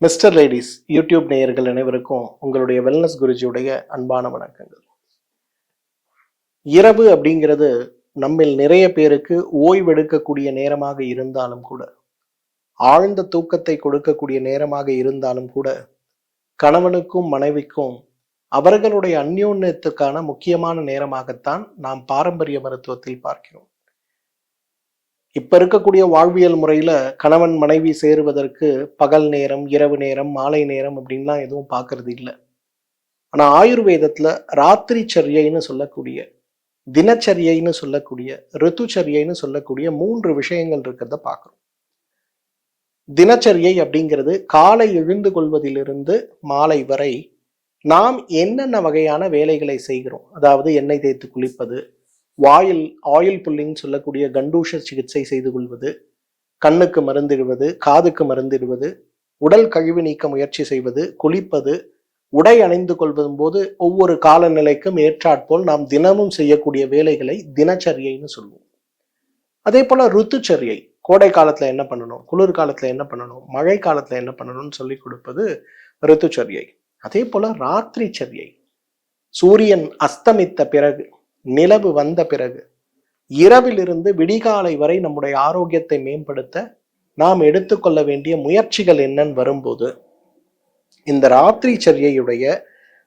Mister ladies YouTube நேயர்கள் அனைவருக்கும் உங்களுடைய வெல்னஸ் குருஜியுடைய அன்பான வணக்கங்கள். இரவு அப்படிங்கிறது நம்மில் நிறைய பேருக்கு ஓய்வெடுக்கக்கூடிய நேரமாக இருந்தாலும் கூட, ஆழ்ந்த தூக்கத்தை கொடுக்கக்கூடிய நேரமாக இருந்தாலும் கூட, கணவனுக்கும் மனைவிக்கும் அவர்களுடைய அந்யோன்யத்துக்கான முக்கியமான நேரமாகத்தான் நாம் பாரம்பரிய மருத்துவத்தில் பார்க்கிறோம். இப்ப இருக்கக்கூடிய வாழ்வியல் முறையில கணவன் மனைவி சேருவதற்கு பகல் நேரம், இரவு நேரம், மாலை நேரம் அப்படின்லாம் எதுவும் பார்க்கறது இல்லை. ஆனா ஆயுர்வேதத்துல ராத்திரி சரியைன்னு சொல்லக்கூடிய, தினச்சரியைன்னு சொல்லக்கூடிய, ரித்துச்சரியைன்னு சொல்லக்கூடிய 3 விஷயங்கள் இருக்கிறத பார்க்கிறோம். தினச்சரியை அப்படிங்கிறது காலை எழுந்து கொள்வதிலிருந்து மாலை வரை நாம் என்னென்ன வகையான வேலைகளை செய்கிறோம். அதாவது எண்ணெய் தேய்த்து குளிப்பது, ஆயில் புல்லிங் சொல்லக்கூடிய கண்டூஷ சிகிச்சை செய்து கொள்வது, கண்ணுக்கு மருந்திடுவது, காதுக்கு மருந்திடுவது, உடல் கழிவு நீக்க முயற்சி செய்வது, குளிப்பது, உடை அணிந்து கொள்வதும் போது ஒவ்வொரு காலநிலைக்கும் ஏற்றாற்போல் நாம் தினமும் செய்யக்கூடிய வேலைகளை தினச்சரியைன்னு சொல்லுவோம். அதே போல ருத்துச்சரியை, கோடை காலத்துல என்ன பண்ணணும், குளிர் காலத்துல என்ன பண்ணணும், மழை காலத்துல என்ன பண்ணணும்னு சொல்லி கொடுப்பது ருத்துச்சரியை. அதே போல ராத்திரி சரியை, சூரியன் அஸ்தமித்த பிறகு, நிலவு வந்த பிறகு, இரவிலிருந்து விடிகாலை வரை நம்முடைய ஆரோக்கியத்தை மேம்படுத்த நாம் எடுத்துக்கொள்ள வேண்டிய முயற்சிகள் என்னன்னு வரும்போது, இந்த ராத்திரி சரியையுடைய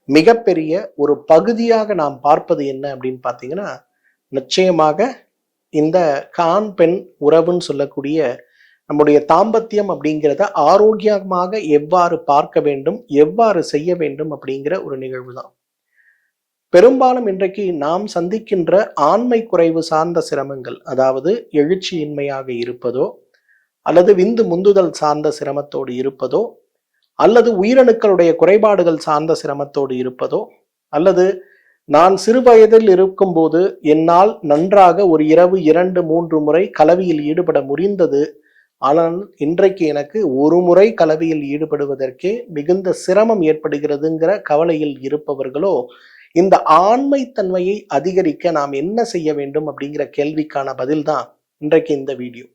மிகப்பெரிய ஒரு பகுதியாக நாம் பார்ப்பது என்ன அப்படின்னு பார்த்தீங்கன்னா, நிச்சயமாக இந்த ஆண் பெண் உறவுன்னு சொல்லக்கூடிய நம்முடைய தாம்பத்தியம் அப்படிங்கிறத ஆரோக்கியமாக எவ்வாறு பார்க்க வேண்டும், எவ்வாறு செய்ய வேண்டும் அப்படிங்கிற ஒரு நிகழ்வு தான். பெரும்பாலும் இன்றைக்கு நாம் சந்திக்கின்ற ஆண்மை குறைவு சார்ந்த சிரமங்கள், அதாவது எழுச்சியின்மையாக இருப்பதோ, அல்லது விந்து முந்துதல் சார்ந்த சிரமத்தோடு இருப்பதோ, அல்லது உயிரணுக்களுடைய குறைபாடுகள் சார்ந்த சிரமத்தோடு இருப்பதோ, அல்லது நான் சிறு வயதில் இருக்கும்போது என்னால் நன்றாக ஒரு இரவு 2-3 முறை கலவியில் ஈடுபட முடிந்தது, ஆனால் இன்றைக்கு எனக்கு ஒரு முறை கலவியில் ஈடுபடுவதற்கே மிகுந்த சிரமம் ஏற்படுகிறதுங்கிற கவலையில் இருப்பவர்களோ, இந்த ஆண்மை தன்மையை அதிகரிக்க நாம் என்ன செய்ய வேண்டும் அப்படிங்கிற கேள்விக்கான பதில் தான் இன்றைக்கு இந்த வீடியோ.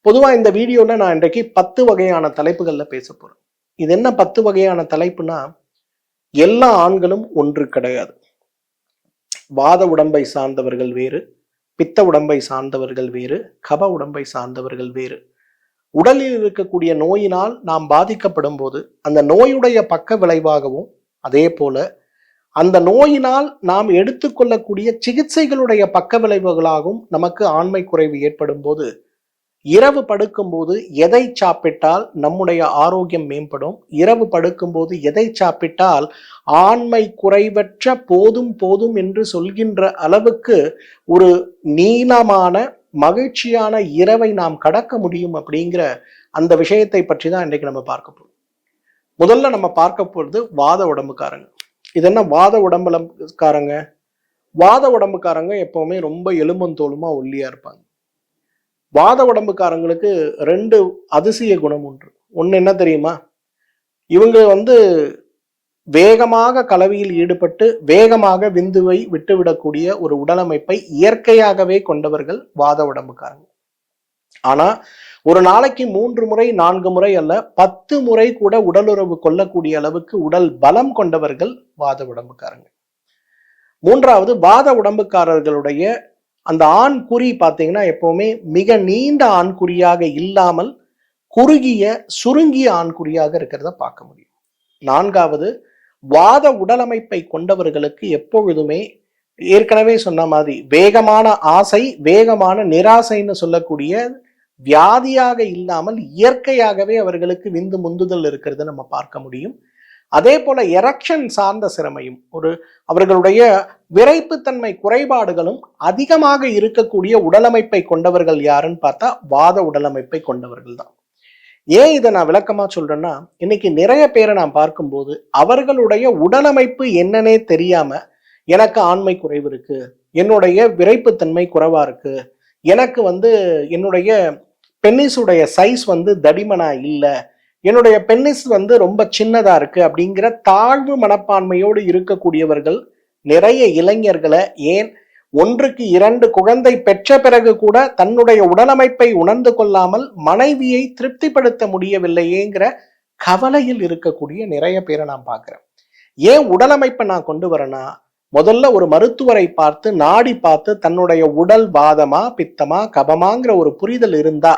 பொதுவா இந்த வீடியோல நான் இன்றைக்கு 10 வகையான தலைப்புகள்ல பேச போறேன். இது என்ன 10 வகையான தலைப்புனா, எல்லா ஆண்களும் ஒன்று கிடையாது. வாத உடம்பை சார்ந்தவர்கள் வேறு, பித்த உடம்பை சார்ந்தவர்கள் வேறு, கப உடம்பை சார்ந்தவர்கள் வேறு. உடலில் இருக்கக்கூடிய நோயினால் நாம் பாதிக்கப்படும் போது அந்த நோயுடைய பக்க விளைவாகவும், அதே போல அந்த நோயினால் நாம் எடுத்துக்கொள்ளக்கூடிய சிகிச்சைகளுடைய பக்க விளைவுகளாகவும் நமக்கு ஆண்மை குறைவு ஏற்படும் போது, இரவு படுக்கும்போது எதை சாப்பிட்டால் நம்முடைய ஆரோக்கியம் மேம்படும், இரவு படுக்கும்போது எதை சாப்பிட்டால் ஆண்மை குறைவற்ற போதும் போதும் என்று சொல்கின்ற அளவுக்கு ஒரு நீளமான மகிழ்ச்சியான இரவை நாம் கடக்க முடியும் அப்படிங்கிற அந்த விஷயத்தை பற்றி தான் இன்றைக்கு நம்ம பார்க்க போறோம். முதல்ல நம்ம பார்க்க போறது வாத உடம்புக்காரங்க. இது என்ன வாத உடம்புக்காரங்க? வாத உடம்புக்காரங்க எப்பவுமே ரொம்ப எலும்பும் தோலுமா ஒல்லியா இருப்பாங்க. வாத உடம்புக்காரங்களுக்கு 2 அதிசய குணம் உண்டு. ஒண்ணு என்ன தெரியுமா? இவங்க வேகமாக கலவியில் ஈடுபட்டு வேகமாக விந்துவை விட்டுவிடக்கூடிய ஒரு உடலமைப்பை இயற்கையாகவே கொண்டவர்கள் வாத உடம்புக்காரங்க. ஆனா ஒரு நாளைக்கு 3 முறை 4 முறை அல்ல 10 முறை கூட உடலுறவு கொள்ளக்கூடிய அளவுக்கு உடல் பலம் கொண்டவர்கள் வாத உடம்புக்காரங்க. மூன்றாவது, வாத உடம்புக்காரர்களுடைய அந்த ஆண் குறி பார்த்தீங்கன்னா எப்பவுமே மிக நீண்ட ஆண்குறியாக இல்லாமல் குறுகிய சுருங்கிய ஆண்குறியாக இருக்கிறத பார்க்க முடியும். நான்காவது, வாத உடலமைப்பை கொண்டவர்களுக்கு எப்பொழுதுமே ஏற்கனவே சொன்ன மாதிரி வேகமான ஆசை, வேகமான நிராசைன்னு சொல்லக்கூடிய வியாதியாக இல்லாமல் இயற்கையாகவே அவர்களுக்கு விந்து முந்துதல் இருக்கிறத நம்ம பார்க்க முடியும். அதே போல எரக்ஷன் சார்ந்த சிரமையும், அவர்களுடைய விரைப்புத்தன்மை குறைபாடுகளும் அதிகமாக இருக்கக்கூடிய உடலமைப்பை கொண்டவர்கள் யாருன்னு பார்த்தா வாத உடலமைப்பை கொண்டவர்கள் தான். ஏன் இதை நான் விளக்கமா சொல்றேன்னா, இன்னைக்கு நிறைய பேரை நான் பார்க்கும்போது அவர்களுடைய உடலமைப்பு என்னன்னே தெரியாம, எனக்கு ஆண்மை குறைவு இருக்கு, என்னுடைய விரைப்புத்தன்மை குறைவா இருக்கு, எனக்கு என்னுடைய பென்னிஸுடைய சைஸ் தடிமனா இல்லை, என்னுடைய பென்னிஸ் ரொம்ப சின்னதா இருக்கு அப்படிங்கிற தாழ்வு மனப்பான்மையோடு இருக்கக்கூடியவர்கள் நிறைய இளைஞர்களை, ஏன் 1க்கு 2 குழந்தை பெற்ற பிறகு கூட தன்னுடைய உடலமைப்பை உணர்ந்து கொள்ளாமல் மனைவியை திருப்திப்படுத்த முடியவில்லையேங்கிற கவலையில் இருக்கக்கூடிய நிறைய பேரை நான் பார்க்கிறேன். ஏன் உடலமைப்பை நான் கொண்டு வரேன்னா, முதல்ல ஒரு மருத்துவரை பார்த்து நாடி பார்த்து தன்னுடைய உடல் வாதமா பித்தமா கபமாங்கிற ஒரு புரிதல் இருந்தா,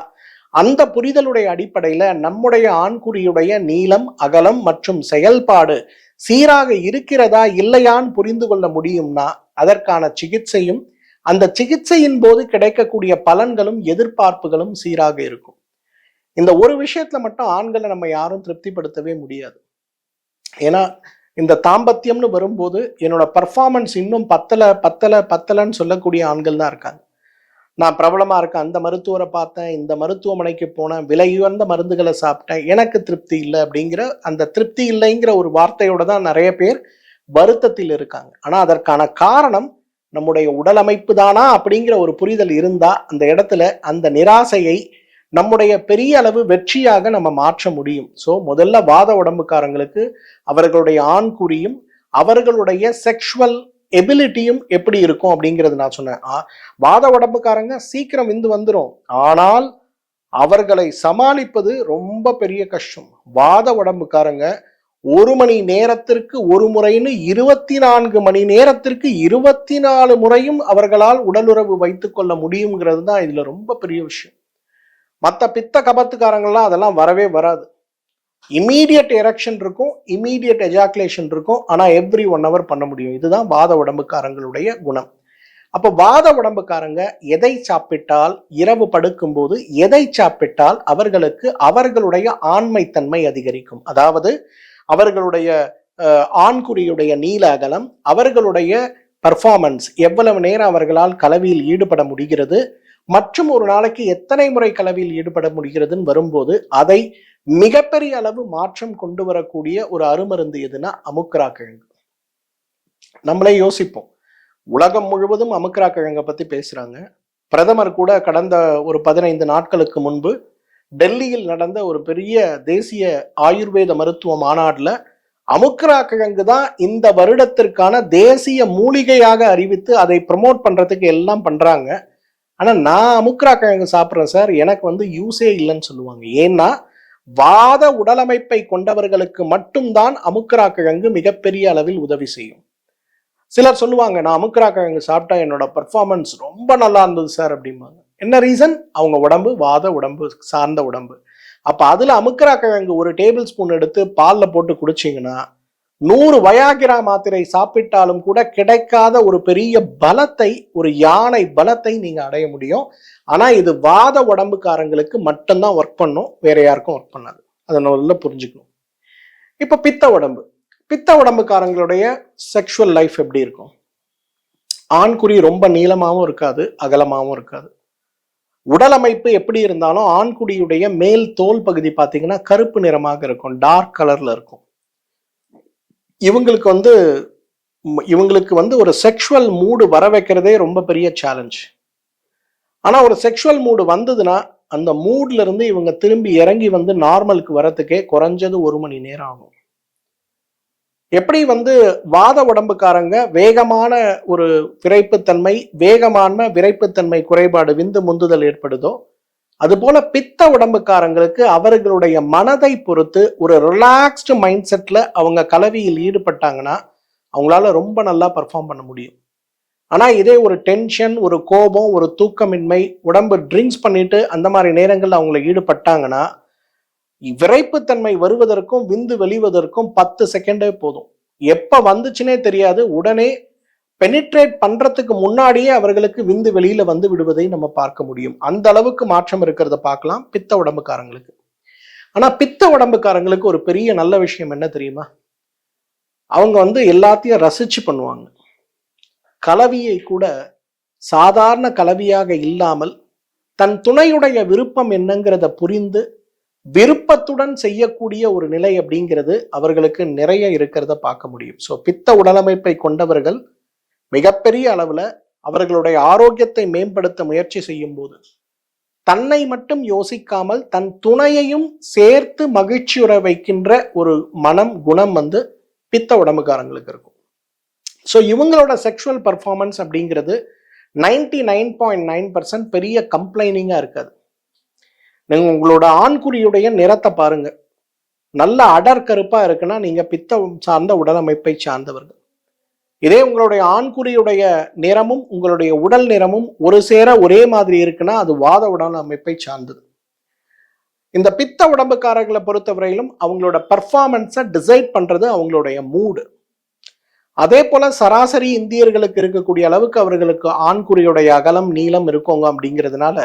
அந்த புரிதலுடைய அடிப்படையில நம்முடைய ஆண்குறியுடைய நீளம் அகலம் மற்றும் செயல்பாடு சீராக இருக்கிறதா இல்லையான்னு புரிந்து கொள்ள முடியும்னா அதற்கான சிகிச்சையும் அந்த சிகிச்சையின் போது கிடைக்கக்கூடிய பலன்களும் எதிர்பார்ப்புகளும் சீராக இருக்கும். இந்த ஒரு விஷயத்துல மட்டும் ஆண்களை நம்ம யாரும் திருப்திப்படுத்தவே முடியாது. ஏன்னா இந்த தாம்பத்தியம்னு வரும்போது என்னோட பர்ஃபார்மன்ஸ் இன்னும் பத்தலைன்னு சொல்லக்கூடிய ஆண்கள் தான் இருக்காங்க. நான் பிரபலமா இருக்க அந்த மருத்துவரை பார்த்தேன், இந்த மருத்துவமனைக்கு போனேன், விலை உயர்ந்த மருந்துகளை சாப்பிட்டேன், எனக்கு திருப்தி இல்லை அப்படிங்கிற அந்த திருப்தி இல்லைங்கிற ஒரு வார்த்தையோட தான் நிறைய பேர் வருத்தத்தில் இருக்காங்க. ஆனா அதற்கான காரணம் நம்முடைய உடல் அமைப்பு தானா அப்படிங்கிற ஒரு புரிதல் இருந்தா அந்த இடத்துல அந்த நிராசையை நம்முடைய பெரிய அளவு வெற்றியாக நம்ம மாற்ற முடியும். ஸோ முதல்ல வாத உடம்புக்காரங்களுக்கு அவர்களுடைய ஆண்குறியும் அவர்களுடைய செக்ஷுவல் எபிலிட்டியும் எப்படி இருக்கும் அப்படிங்கிறது நான் சொன்னேன். வாத உடம்புக்காரங்க சீக்கிரம் விந்து வந்துடும், ஆனால் அவர்களை சமாளிப்பது ரொம்ப பெரிய கஷ்டம். வாத உடம்புக்காரங்க 1 மணி நேரத்திற்கு ஒரு முறைன்னு 24 மணி நேரத்திற்கு 24 முறையும் அவர்களால் உடலுறவு வைத்துக் கொள்ள முடியுங்கிறது தான் இதுல ரொம்ப பெரிய விஷயம். மற்ற பித்த கபத்துக்காரங்கள்லாம் அதெல்லாம் வரவே வராது. இமீடியட் எரெக்ஷன் இருக்கும், இமீடியட் எஜாக்குலேஷன் இருக்கும், ஆனா எவ்ரி 1 hour பண்ண முடியும். இதுதான் வாத உடம்புக்காரங்களுடைய குணம். அப்ப வாத உடம்புக்காரங்க எதை சாப்பிட்டால், இரவு படுக்கும் போது எதை சாப்பிட்டால் அவர்களுக்கு அவர்களுடைய ஆண்மைத்தன்மை அதிகரிக்கும், அதாவது அவர்களுடைய ஆண்குறியுடைய நீல அகலம், அவர்களுடைய பர்ஃபார்மன்ஸ், எவ்வளவு நேரம் அவர்களால் கலவியில் ஈடுபட முடிகிறது மற்றும் ஒரு நாளைக்கு எத்தனை முறை கலவியில் ஈடுபட முடிகிறதுன்னு வரும்போது அதை மிகப்பெரிய அளவு மாற்றம் கொண்டு வரக்கூடிய ஒரு அருமருந்து எதுனா அமுக்ரா கிழங்கு. நம்மளே யோசிப்போம், உலகம் முழுவதும் அமுக்ரா கிழங்கை பத்தி பேசுறாங்க. பிரதமர் கூட கடந்த ஒரு 15 நாட்களுக்கு முன்பு டெல்லியில் நடந்த ஒரு பெரிய தேசிய ஆயுர்வேத மருத்துவ மாநாடுல அமுக்ரா கிழங்கு தான் இந்த வருடத்திற்கான தேசிய மூலிகையாக அறிவித்து அதை ப்ரமோட் பண்றதுக்கு எல்லாம் பண்றாங்க. ஆனா நான் அமுக்ரா கிழங்கு சாப்பிட்றேன் சார், எனக்கு யூஸே இல்லைன்னு சொல்லுவாங்க. ஏன்னா வாத உடலமைப்பை கொண்டவர்களுக்கு மட்டும்தான் அமுக்ரா கிழங்கு மிகப்பெரிய அளவில் உதவி செய்யும். சிலர் சொல்லுவாங்க, நான் அமுக்ரா கிழங்கு சாப்பிட்டா என்னோட பர்ஃபார்மன்ஸ் ரொம்ப நல்லா இருந்தது சார் அப்படிம்பாங்க. என்ன ரீசன்? அவங்க உடம்பு வாத உடம்பு சார்ந்த உடம்பு. அப்ப அதுல அமுக்ரா கிழங்கு ஒரு டேபிள் ஸ்பூன் எடுத்து பால்ல போட்டு குடிச்சிங்கன்னா 100 வயாகிரா மாத்திரை சாப்பிட்டாலும் கூட கிடைக்காத ஒரு பெரிய பலத்தை, ஒரு யானை பலத்தை நீங்க அடைய முடியும். ஆனா இது வாத உடம்புக்காரங்களுக்கு மட்டும்தான் ஒர்க் பண்ணும், வேற யாருக்கும் ஒர்க் பண்ணாது. அதை நல்லா புரிஞ்சுக்கணும். இப்ப பித்த உடம்புக்காரங்களுடைய செக்ஷுவல் லைஃப் எப்படி இருக்கும்? ஆண்குறி ரொம்ப நீளமாகவும் இருக்காது, அகலமாகவும் இருக்காது. உடல் அமைப்பு எப்படி இருந்தாலும் ஆண்குடியுடைய மேல் தோல் பகுதி பார்த்தீங்கன்னா கருப்பு நிறமாக இருக்கும், டார்க் கலர்ல இருக்கும். இவங்களுக்கு ஒரு செக்ஷுவல் மூடு வர வைக்கிறதே ரொம்ப பெரிய சேலஞ்ச். ஆனா ஒரு செக்ஷுவல் மூடு வந்ததுன்னா அந்த மூட்ல இருந்து இவங்க திரும்பி இறங்கி நார்மலுக்கு வரத்துக்கே குறைஞ்சது 1 மணி நேரம் ஆகும். எப்படி வாத உடம்புக்காரங்க வேகமான ஒரு விரைப்புத்தன்மை குறைபாடு, விந்து முந்துதல் ஏற்படுதோ, அதுபோல பித்த உடம்புக்காரங்களுக்கு அவர்களுடைய மனதை பொறுத்து ஒரு ரிலாக்ஸ்டு மைண்ட் செட்ல அவங்க கலவியில் ஈடுபட்டாங்கன்னா அவங்களால ரொம்ப நல்லா பர்ஃபார்ம் பண்ண முடியும். ஆனா இதே ஒரு டென்ஷன், ஒரு கோபம், ஒரு தூக்கமின்மை, உடம்பு ட்ரிங்க்ஸ் பண்ணிட்டு அந்த மாதிரி நேரங்கள்ல அவங்கள ஈடுபட்டாங்கன்னா விரைப்புத்தன்மை வருவதற்கும் விந்து வெளிவதற்கும் 10 செகண்டே போதும். எப்ப வந்துச்சுன்னே தெரியாது. உடனே பெனிட்ரேட் பண்றதுக்கு முன்னாடியே அவர்களுக்கு விந்து வெளியில விடுவதை நம்ம பார்க்க முடியும். அந்த அளவுக்கு மாற்றம் இருக்கிறத பார்க்கலாம் பித்த உடம்புக்காரங்களுக்கு. ஆனா பித்த உடம்புக்காரங்களுக்கு ஒரு பெரிய நல்ல விஷயம் என்ன தெரியுமா? அவங்க எல்லாத்தையும் ரசிச்சு பண்ணுவாங்க. கலவியை கூட சாதாரண கலவியாக இல்லாமல் தன் துணையுடைய விருப்பம் என்னங்கிறத புரிந்து விருப்பத்துடன் செய்யக்கூடிய ஒரு நிலை அப்படிங்கிறது அவர்களுக்கு நிறைய இருக்கிறத பார்க்க முடியும். ஸோ பித்த உடலமைப்பை கொண்டவர்கள் மிகப்பெரிய அளவுல அவர்களுடைய ஆரோக்கியத்தை மேம்படுத்த முயற்சி செய்யும் போது தன்னை மட்டும் யோசிக்காமல் தன் துணையையும் சேர்த்து மகிழ்ச்சியுற வைக்கின்ற ஒரு குணம் பித்த உடம்புக்காரங்களுக்கு இருக்கும். ஸோ இவங்களோட செக்ஷுவல் பர்ஃபார்மன்ஸ் அப்படிங்கிறது 99.9% பெரிய கம்ப்ளைனிங்கா இருக்காது. நீங்க உங்களோட ஆண்குறியுடைய நிறத்தை பாருங்க. நல்ல அடற்கருப்பா இருக்குன்னா நீங்க பித்தம் சார்ந்த உடல் அமைப்பை சார்ந்தவர்கள். இதே உங்களுடைய ஆண்குறியுடைய நிறமும் உங்களுடைய உடல் நிறமும் ஒரு சேர ஒரே மாதிரி இருக்குன்னா அது வாத உடல் அமைப்பை சார்ந்தது. இந்த பித்த உடம்புக்காரர்களை பொறுத்தவரையிலும் அவங்களோட பெர்ஃபார்மன்ஸை டிசைட் பண்றது அவங்களுடைய மூடு. அதே போல சராசரி இந்தியர்களுக்கு இருக்கக்கூடிய அளவுக்கு அவர்களுக்கு ஆண்குறியுடைய அகலம் நீளம் இருக்குங்க அப்படிங்கிறதுனால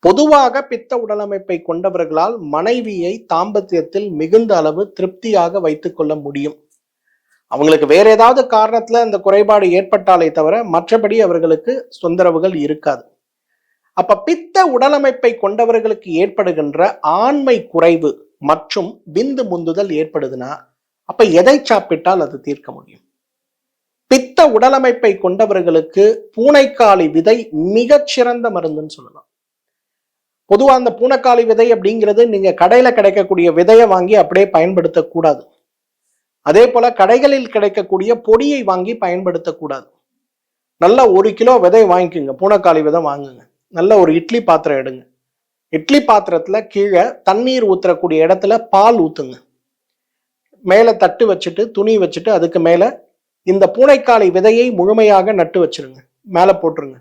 பொதுவாக பித்த உடலமைப்பை கொண்டவர்களால் மனைவியை தாம்பத்தியத்தில் மிகுந்த அளவு திருப்தியாக வைத்துக் கொள்ள முடியும். அவங்களுக்கு வேற ஏதாவது காரணத்துல இந்த குறைபாடு ஏற்பட்டாலே தவிர மற்றபடி அவர்களுக்கு தொந்தரவுகள் இருக்காது. அப்ப பித்த உடலமைப்பை கொண்டவர்களுக்கு ஏற்படுகின்ற ஆண்மை குறைவு மற்றும் விந்து முந்துதல் ஏற்படுதுன்னா அப்ப எதை சாப்பிட்டால் அது தீர்க்க முடியும்? பித்த உடலமைப்பை கொண்டவர்களுக்கு பூனைக்காளி விதை மிகச்சிறந்த மருந்துன்னு சொல்லலாம். பொதுவா அந்த பூனைக்காளி விதை அப்படிங்கிறது நீங்க கடையில கிடைக்கக்கூடிய விதையை வாங்கி அப்படியே பயன்படுத்தக்கூடாது. அதே போல கடைகளில் கிடைக்கக்கூடிய பொடியை வாங்கி பயன்படுத்தக்கூடாது. நல்ல 1 கிலோ விதை வாங்கிக்கோங்க, பூனைக்காளி விதை வாங்குங்க. நல்ல ஒரு இட்லி பாத்திரம் எடுங்க. இட்லி பாத்திரத்துல கீழே தண்ணீர் ஊத்துறக்கூடிய இடத்துல பால் ஊத்துங்க. மேல தட்டு வச்சுட்டு துணி வச்சுட்டு அதுக்கு மேல இந்த பூனைக்காளி விதையை முழுமையாக நட்டு வச்சிருங்க, மேல போட்டுருங்க.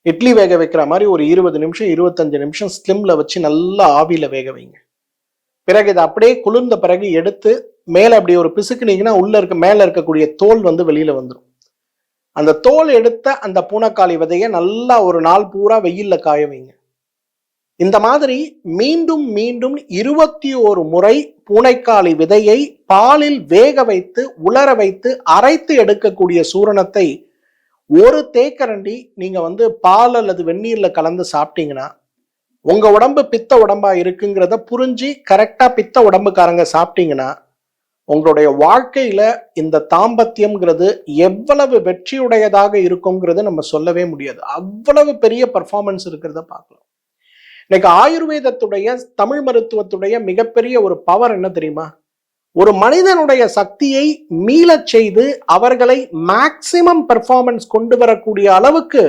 இட்லி வேக வைக்கிற மாதிரி ஒரு 20 நிமிஷம் 25 நிமிஷம் ஸ்லிம்ல வச்சு நல்லா ஆவியில வேக வைங்க. பிறகு இதை அப்படியே குளிர்ந்த பிறகு எடுத்து மேல அப்படி ஒரு பிசுக்குனீங்கன்னா உள்ள மேல இருக்கக்கூடிய தோல் வெளியில வந்துடும். அந்த தோல் எடுத்த அந்த பூனைக்காளி விதையை நல்லா ஒரு நாள் பூரா வெயில்ல காய வைங்க. இந்த மாதிரி மீண்டும் மீண்டும் 21 முறை பூனைக்காளி விதையை பாலில் வேக வைத்து உலர வைத்து அரைத்து எடுக்கக்கூடிய சூரணத்தை ஒரு தேக்கரண்டி நீங்க பால் அல்லது வெந்நீர்ல கலந்து சாப்பிட்டீங்கன்னா உங்க உடம்பு பித்த உடம்பா இருக்குங்கிறத புரிஞ்சு கரெக்டா பித்த உடம்புக்காரங்க சாப்பிட்டீங்கன்னா உங்களுடைய வாழ்க்கையில இந்த தாம்பத்தியம்ங்கிறது எவ்வளவு வெற்றியுடையதாக இருக்குங்கிறது நம்ம சொல்லவே முடியாது. அவ்வளவு பெரிய பர்ஃபார்மன்ஸ் இருக்கிறத பார்க்கலாம். இன்னைக்கு ஆயுர்வேதத்துடைய தமிழ் மருத்துவத்துடைய மிகப்பெரிய ஒரு பவர் என்ன தெரியுமா? ஒரு மனிதனுடைய சக்தியை மீளச் செய்து அவர்களை மேக்சிமம் பெர்ஃபார்மன்ஸ் கொண்டு வரக்கூடிய அளவுக்கு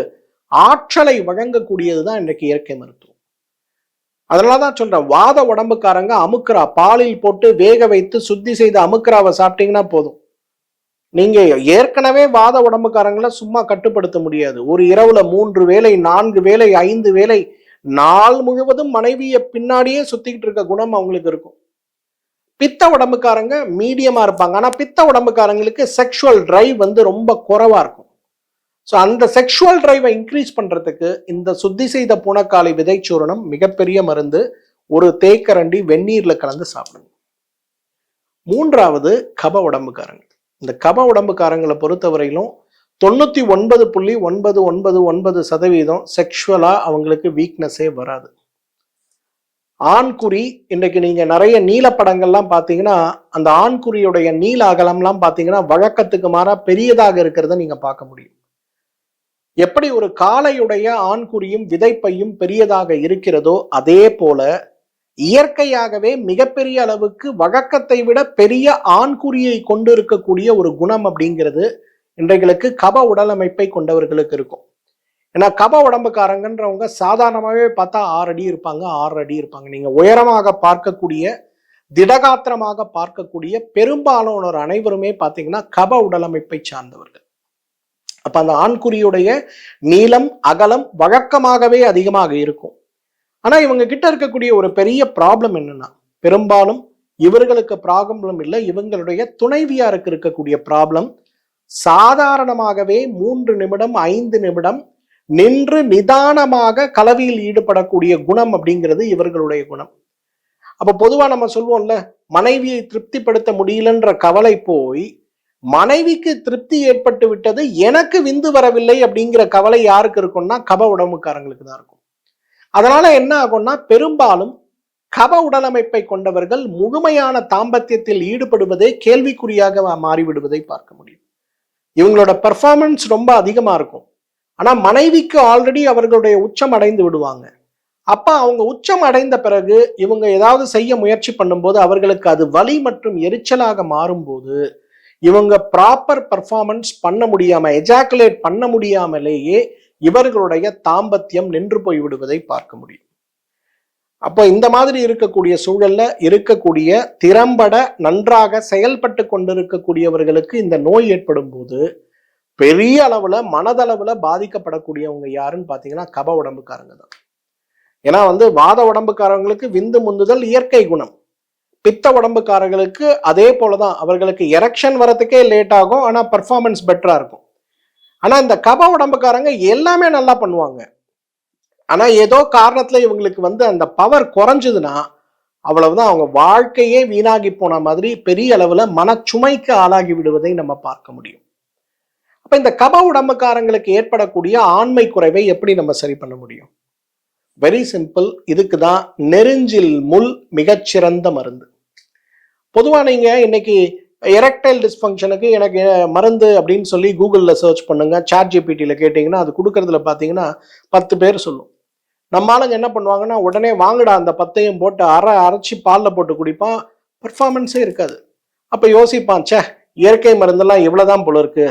ஆற்றலை வழங்கக்கூடியதுதான் இன்னைக்கு இயற்கை மருத்துவம். அதனாலதான் சொல்றேன், வாத உடம்புக்காரங்க அமுக்குரா பாலில் போட்டு வேக வைத்து சுத்தி செய்து அமுக்குராவை சாப்பிட்டீங்கன்னா போதும். நீங்க ஏற்கனவே வாத உடம்புக்காரங்களை சும்மா கட்டுப்படுத்த முடியாது. ஒரு இரவுல 3 வேளை 4 வேளை 5 வேளை நாள் முழுவதும் மனைவியை பின்னாடியே சுத்திக்கிட்டு இருக்க குணம் அவங்களுக்கு இருக்கும். பித்த உடம்புக்காரங்க மீடியமா இருப்பாங்க. ஆனா பித்த உடம்புக்காரங்களுக்கு செக்ஷுவல் டிரைவ் ரொம்ப குறைவா இருக்கும். ஸோ அந்த செக்ஷுவல் டிரைவை இன்க்ரீஸ் பண்றதுக்கு இந்த சுத்தி செய்த பூனைக்காளி விதைச்சூரணம் மிகப்பெரிய மருந்து. ஒரு தேக்கரண்டி வெந்நீர்ல கலந்து சாப்பிடுங்க. 3வது கப உடம்புக்காரங்க. இந்த கப உடம்புக்காரங்களை பொறுத்தவரையிலும் 99.999% செக்ஷுவலா அவங்களுக்கு வீக்னஸே வராது. ஆண்குறி இன்றைக்கு நீங்க நிறைய நீல படங்கள்லாம் பார்த்தீங்கன்னா அந்த ஆண்குறியுடைய நீல அகலம்லாம் பார்த்தீங்கன்னா வழக்கத்துக்கு மாறா பெரியதாக இருக்கிறத நீங்க பார்க்க முடியும். எப்படி ஒரு காளையுடைய ஆண்குறியும் விதைப்பையும் பெரியதாக இருக்கிறதோ அதே போல இயற்கையாகவே மிகப்பெரிய அளவுக்கு வழக்கத்தை விட பெரிய ஆண்குறியை கொண்டு இருக்கக்கூடிய ஒரு குணம் அப்படிங்கிறது இன்றைகளுக்கு கப உடலமைப்பை கொண்டவர்களுக்கு இருக்கும். ஏன்னா கப உடம்புக்காரங்கன்றவங்க சாதாரணமாகவே பார்த்தா 6 அடி இருப்பாங்க, 6 அடி இருப்பாங்க. நீங்க உயரமாக பார்க்கக்கூடிய திடகாத்திரமாக பார்க்கக்கூடிய பெரும்பாலானோர் அனைவருமே பார்த்தீங்கன்னா கப உடலமைப்பை சார்ந்தவர்கள். அப்ப அந்த ஆண்குறியுடைய நீளம் அகலம் வழக்கமாகவே அதிகமாக இருக்கும். ஆனா இவங்க கிட்ட இருக்கக்கூடிய ஒரு பெரிய ப்ராப்ளம் என்னன்னா, பெரும்பாலும் இவர்களுக்கு ப்ராப்ளம் இல்லை, இவங்களுடைய துணைவியாருக்கு இருக்கக்கூடிய ப்ராப்ளம். சாதாரணமாகவே 3 நிமிடம் 5 நிமிடம் நின்று நிதானமாக கலவியில் ஈடுபடக்கூடிய குணம் அப்படிங்கிறது இவர்களுடைய குணம். அப்ப பொதுவா நம்ம சொல்லுவோம்ல, மனைவியை திருப்திப்படுத்த முடியலன்ற கவலை போய் மனைவிக்கு திருப்தி ஏற்பட்டு விட்டது, எனக்கு விந்து வரவில்லை அப்படிங்கிற கவலை யாருக்கு இருக்கும்னா கப உடம்புக்காரங்களுக்கு தான் இருக்கும். அதனால என்ன ஆகும்னா பெரும்பாலும் கப உடலமைப்பை கொண்டவர்கள் முழுமையான தாம்பத்தியத்தில் ஈடுபடுவதே கேள்விக்குறியாக மாறிவிடுவதை பார்க்க முடியும். இவங்களோட பெர்ஃபார்மன்ஸ் ரொம்ப அதிகமா இருக்கும். ஆனா மனைவிக்கு ஆல்ரெடி அவர்களுடைய உச்சம் அடைந்து விடுவாங்க. அப்ப அவங்க உச்சம் அடைந்த பிறகு இவங்க ஏதாவது செய்ய முயற்சி பண்ணும்போது அவர்களுக்கு அது வலி மற்றும் எரிச்சலாக மாறும்போது இவங்க ப்ராப்பர் பெர்ஃபார்மன்ஸ் பண்ண முடியாம எஜாக்குலேட் பண்ண முடியாமலேயே இவர்களுடைய தாம்பத்தியம் நின்று போய் விடுவதை பார்க்க முடியும். அப்போ இந்த மாதிரி இருக்கக்கூடிய சூழல்ல இருக்கக்கூடிய திறம்பட நன்றாக செயல்பட்டு கொண்டிருக்கக்கூடியவர்களுக்கு இந்த நோய் ஏற்படும் போது பெரிய அளவுல மனதளவுல பாதிக்கப்படக்கூடியவங்க யாருன்னு பாத்தீங்கன்னா கப உடம்புக்காரங்க தான். ஏன்னா வாத உடம்புக்காரங்களுக்கு விந்து முந்துதல் இயற்கை குணம். பித்த உடம்புக்காரர்களுக்கு அதே போலதான், அவர்களுக்கு எரெக்ஷன் வரதுக்கே லேட் ஆகும், ஆனா பர்ஃபார்மன்ஸ் பெட்டரா இருக்கும். ஆனா இந்த கப உடம்புக்காரங்க எல்லாமே நல்லா பண்ணுவாங்க. ஆனா ஏதோ காரணத்துல இவங்களுக்கு அந்த பவர் குறைஞ்சதுன்னா அவ்வளவுதான், அவங்க வாழ்க்கையே வீணாகி போன மாதிரி பெரிய அளவுல மனச்சுமைக்கு ஆளாகி விடுவதை நம்ம பார்க்க முடியும். அப்ப இந்த கப உடம்புக்காரங்களுக்கு ஏற்படக்கூடிய ஆண்மை குறைவை எப்படி நம்ம சரி பண்ண முடியும்? Very simple. இதுக்கு தான் நெருஞ்சில் முள் மிகச்சிறந்த மருந்து. பொதுவா நீங்க இன்னைக்கு எரெக்டைல் டிஸ்ஃபங்க்ஷனுக்கு எனக்கு மருந்து அப்படின்னு சொல்லி கூகுள்ல சர்ச் பண்ணுங்க, சாட் ஜிபிடியில கேட்டீங்கன்னா அது கொடுக்கறதுல பாத்தீங்கன்னா 10 பேர் சொல்லும். நம்ம ஆளுங்க என்ன பண்ணுவாங்கன்னா, உடனே வாங்கடா அந்த 10ஐயும் போட்டு அரைச்சி பால்ல போட்டு குடிப்பான், பர்ஃபார்மன்ஸே இருக்காது. அப்ப யோசிப்பான், சே இயற்கை மருந்தெல்லாம் இவ்வளவுதான் போல இருக்கு,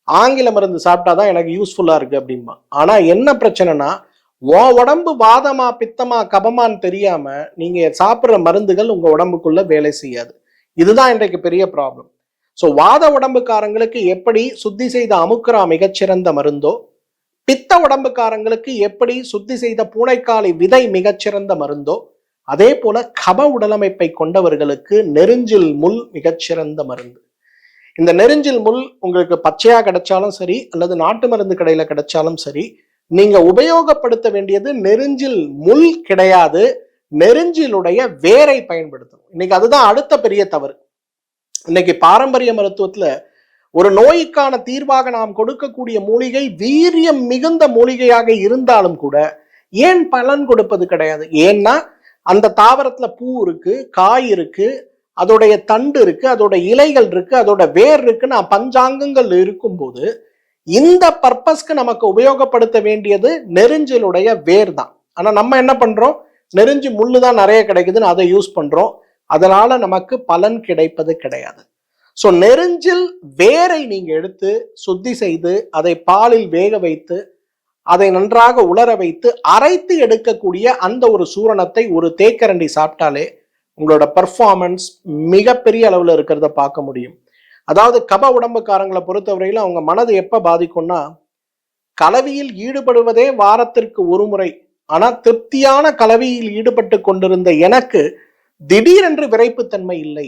ஆங்கில மருந்து சாப்பிட்டாதான் எனக்கு யூஸ்ஃபுல்லா இருக்கு அப்படின்பா. ஆனா என்ன பிரச்சனைனா, உன் உடம்பு வாதமா பித்தமா கபமான்னு தெரியாம நீங்க சாப்பிட்ற மருந்துகள் உங்க உடம்புக்குள்ள வேலை செய்யாது. இதுதான் இன்றைக்கு பெரிய ப்ராப்ளம். ஸோ வாத உடம்புக்காரங்களுக்கு எப்படி சுத்தி செய்த அமுக்குரா மிகச்சிறந்த மருந்தோ, பித்த உடம்புக்காரங்களுக்கு எப்படி சுத்தி செய்த பூனைக்காளி விதை மிகச்சிறந்த மருந்தோ, அதே போல கப உடலமைப்பை கொண்டவர்களுக்கு நெருஞ்சில் முள் மிகச்சிறந்த மருந்து. இந்த நெருஞ்சில் முள் உங்களுக்கு பச்சையா கிடைச்சாலும் சரி, அல்லது நாட்டு மருந்து கடையில கிடைச்சாலும் சரி, நீங்க உபயோகப்படுத்த வேண்டியது நெருஞ்சில் முள் கிடையாது, நெருஞ்சிலுடைய வேரை பயன்படுத்தணும். இன்னைக்கு அதுதான் அடுத்த பெரிய தவறு. இன்னைக்கு பாரம்பரிய மருத்துவத்துல ஒரு நோய்க்கான தீர்வாக நாம் கொடுக்கக்கூடிய மூலிகை வீரியம் மிகுந்த மூலிகையாக இருந்தாலும் கூட ஏன் பலன் கொடுப்பது கிடையாது? ஏன்னா அந்த தாவரத்துல பூ இருக்கு, காய் இருக்கு, அதோடைய தண்டு இருக்கு, அதோட இலைகள் இருக்கு, அதோட வேர் இருக்கு, நான் பஞ்சாங்கங்கள் இருக்கும்போது இந்த பர்பஸ்க்கு நமக்கு உபயோகப்படுத்த வேண்டியது நெருஞ்சிலுடைய வேர் தான். ஆனா நம்ம என்ன பண்றோம், நெருஞ்சி முள்ளு தான் நிறைய கிடைக்குதுன்னு அதை யூஸ் பண்றோம். அதனால நமக்கு பலன் கிடைப்பது கிடையாது. ஸோ நெருஞ்சில் வேரை நீங்க எடுத்து சுத்தி செய்து அதை பாலில் வேக வைத்து அதை நன்றாக உலர வைத்து அரைத்து எடுக்கக்கூடிய அந்த ஒரு சூரணத்தை ஒரு தேக்கரண்டி சாப்பிட்டாலே உங்களோட பர்ஃபார்மன்ஸ் மிகப்பெரிய அளவுல இருக்கிறத பார்க்க முடியும். அதாவது கப உடம்புக்காரங்களை பொறுத்தவரையில அவங்க மனது எப்ப பாதிக்கும்னா, கலவியில் ஈடுபடுவதே வாரத்திற்கு ஒரு முறை, ஆனா திருப்தியான கலவியில் ஈடுபட்டு கொண்டிருந்த எனக்கு திடீரென்று விரைப்புத்தன்மை இல்லை,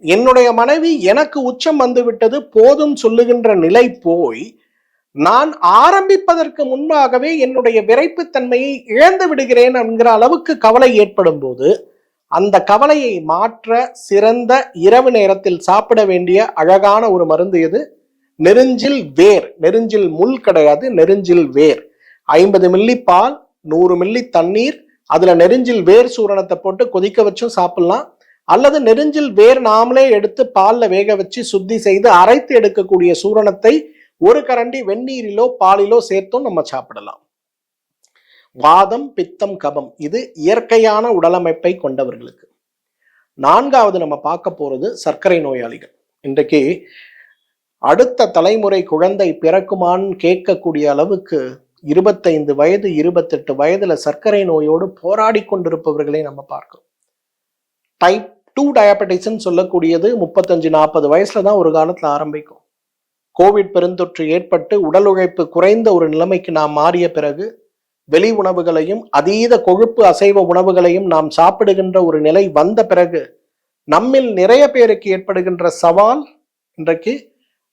என்னுடைய மனைவி எனக்கு உச்சம் வந்து விட்டது போதும் சொல்லுகின்ற நிலை போய் நான் ஆரம்பிப்பதற்கு முன்பாகவே என்னுடைய விரைப்புத்தன்மையை இழந்து விடுகிறேன் என்கிற அளவுக்கு கவலை ஏற்படும் போது அந்த கவலையை மாற்ற சிறந்த இரவு நேரத்தில் சாப்பிட வேண்டிய அழகான ஒரு மருந்து எது? நெருஞ்சில் வேர். நெருஞ்சில் முள் கிடையாது, நெருஞ்சில் வேர். 50 மில்லி பால், 100 மில்லி தண்ணீர், அதுல நெருஞ்சில் வேர் சூரணத்தை போட்டு கொதிக்க வச்சும் சாப்பிடலாம். அல்லது நெருஞ்சில் வேர் நாமளே எடுத்து பால்ல வேக வச்சு சுத்தி செய்து அரைத்து எடுக்கக்கூடிய சூரணத்தை ஒரு கரண்டி வெந்நீரிலோ பாலிலோ சேர்த்தும் நம்ம சாப்பிடலாம். வாதம் பித்தம் கபம் இது இயற்கையான உடலமைப்பை கொண்டவர்களுக்கு. 4வது நம்ம பார்க்க போறது சர்க்கரை நோயாளிகள். இன்றைக்கு அடுத்த தலைமுறை குழந்தை பிறக்குமான்னு கேட்கக்கூடிய அளவுக்கு 25 வயது 28 வயதுல சர்க்கரை நோயோடு போராடி கொண்டிருப்பவர்களை நம்ம பார்க்கிறோம். டைப் 2 டயபெட்டிஸ்ன்னு சொல்லக்கூடியது 35-40 வயசுல தான் ஒரு காலத்துல ஆரம்பிக்கும். கோவிட் பெருந்தொற்று ஏற்பட்டு உடல் உழைப்பு குறைந்த ஒரு நிலைமைக்கு நாம் மாறிய பிறகு வெளி உணவுகளையும் அதீத கொழுப்பு அசைவ உணவுகளையும் நாம் சாப்பிடுகின்ற ஒரு நிலை வந்த பிறகு நம்மில் நிறைய பேருக்கு ஏற்படுகின்ற சவால் இன்றைக்கு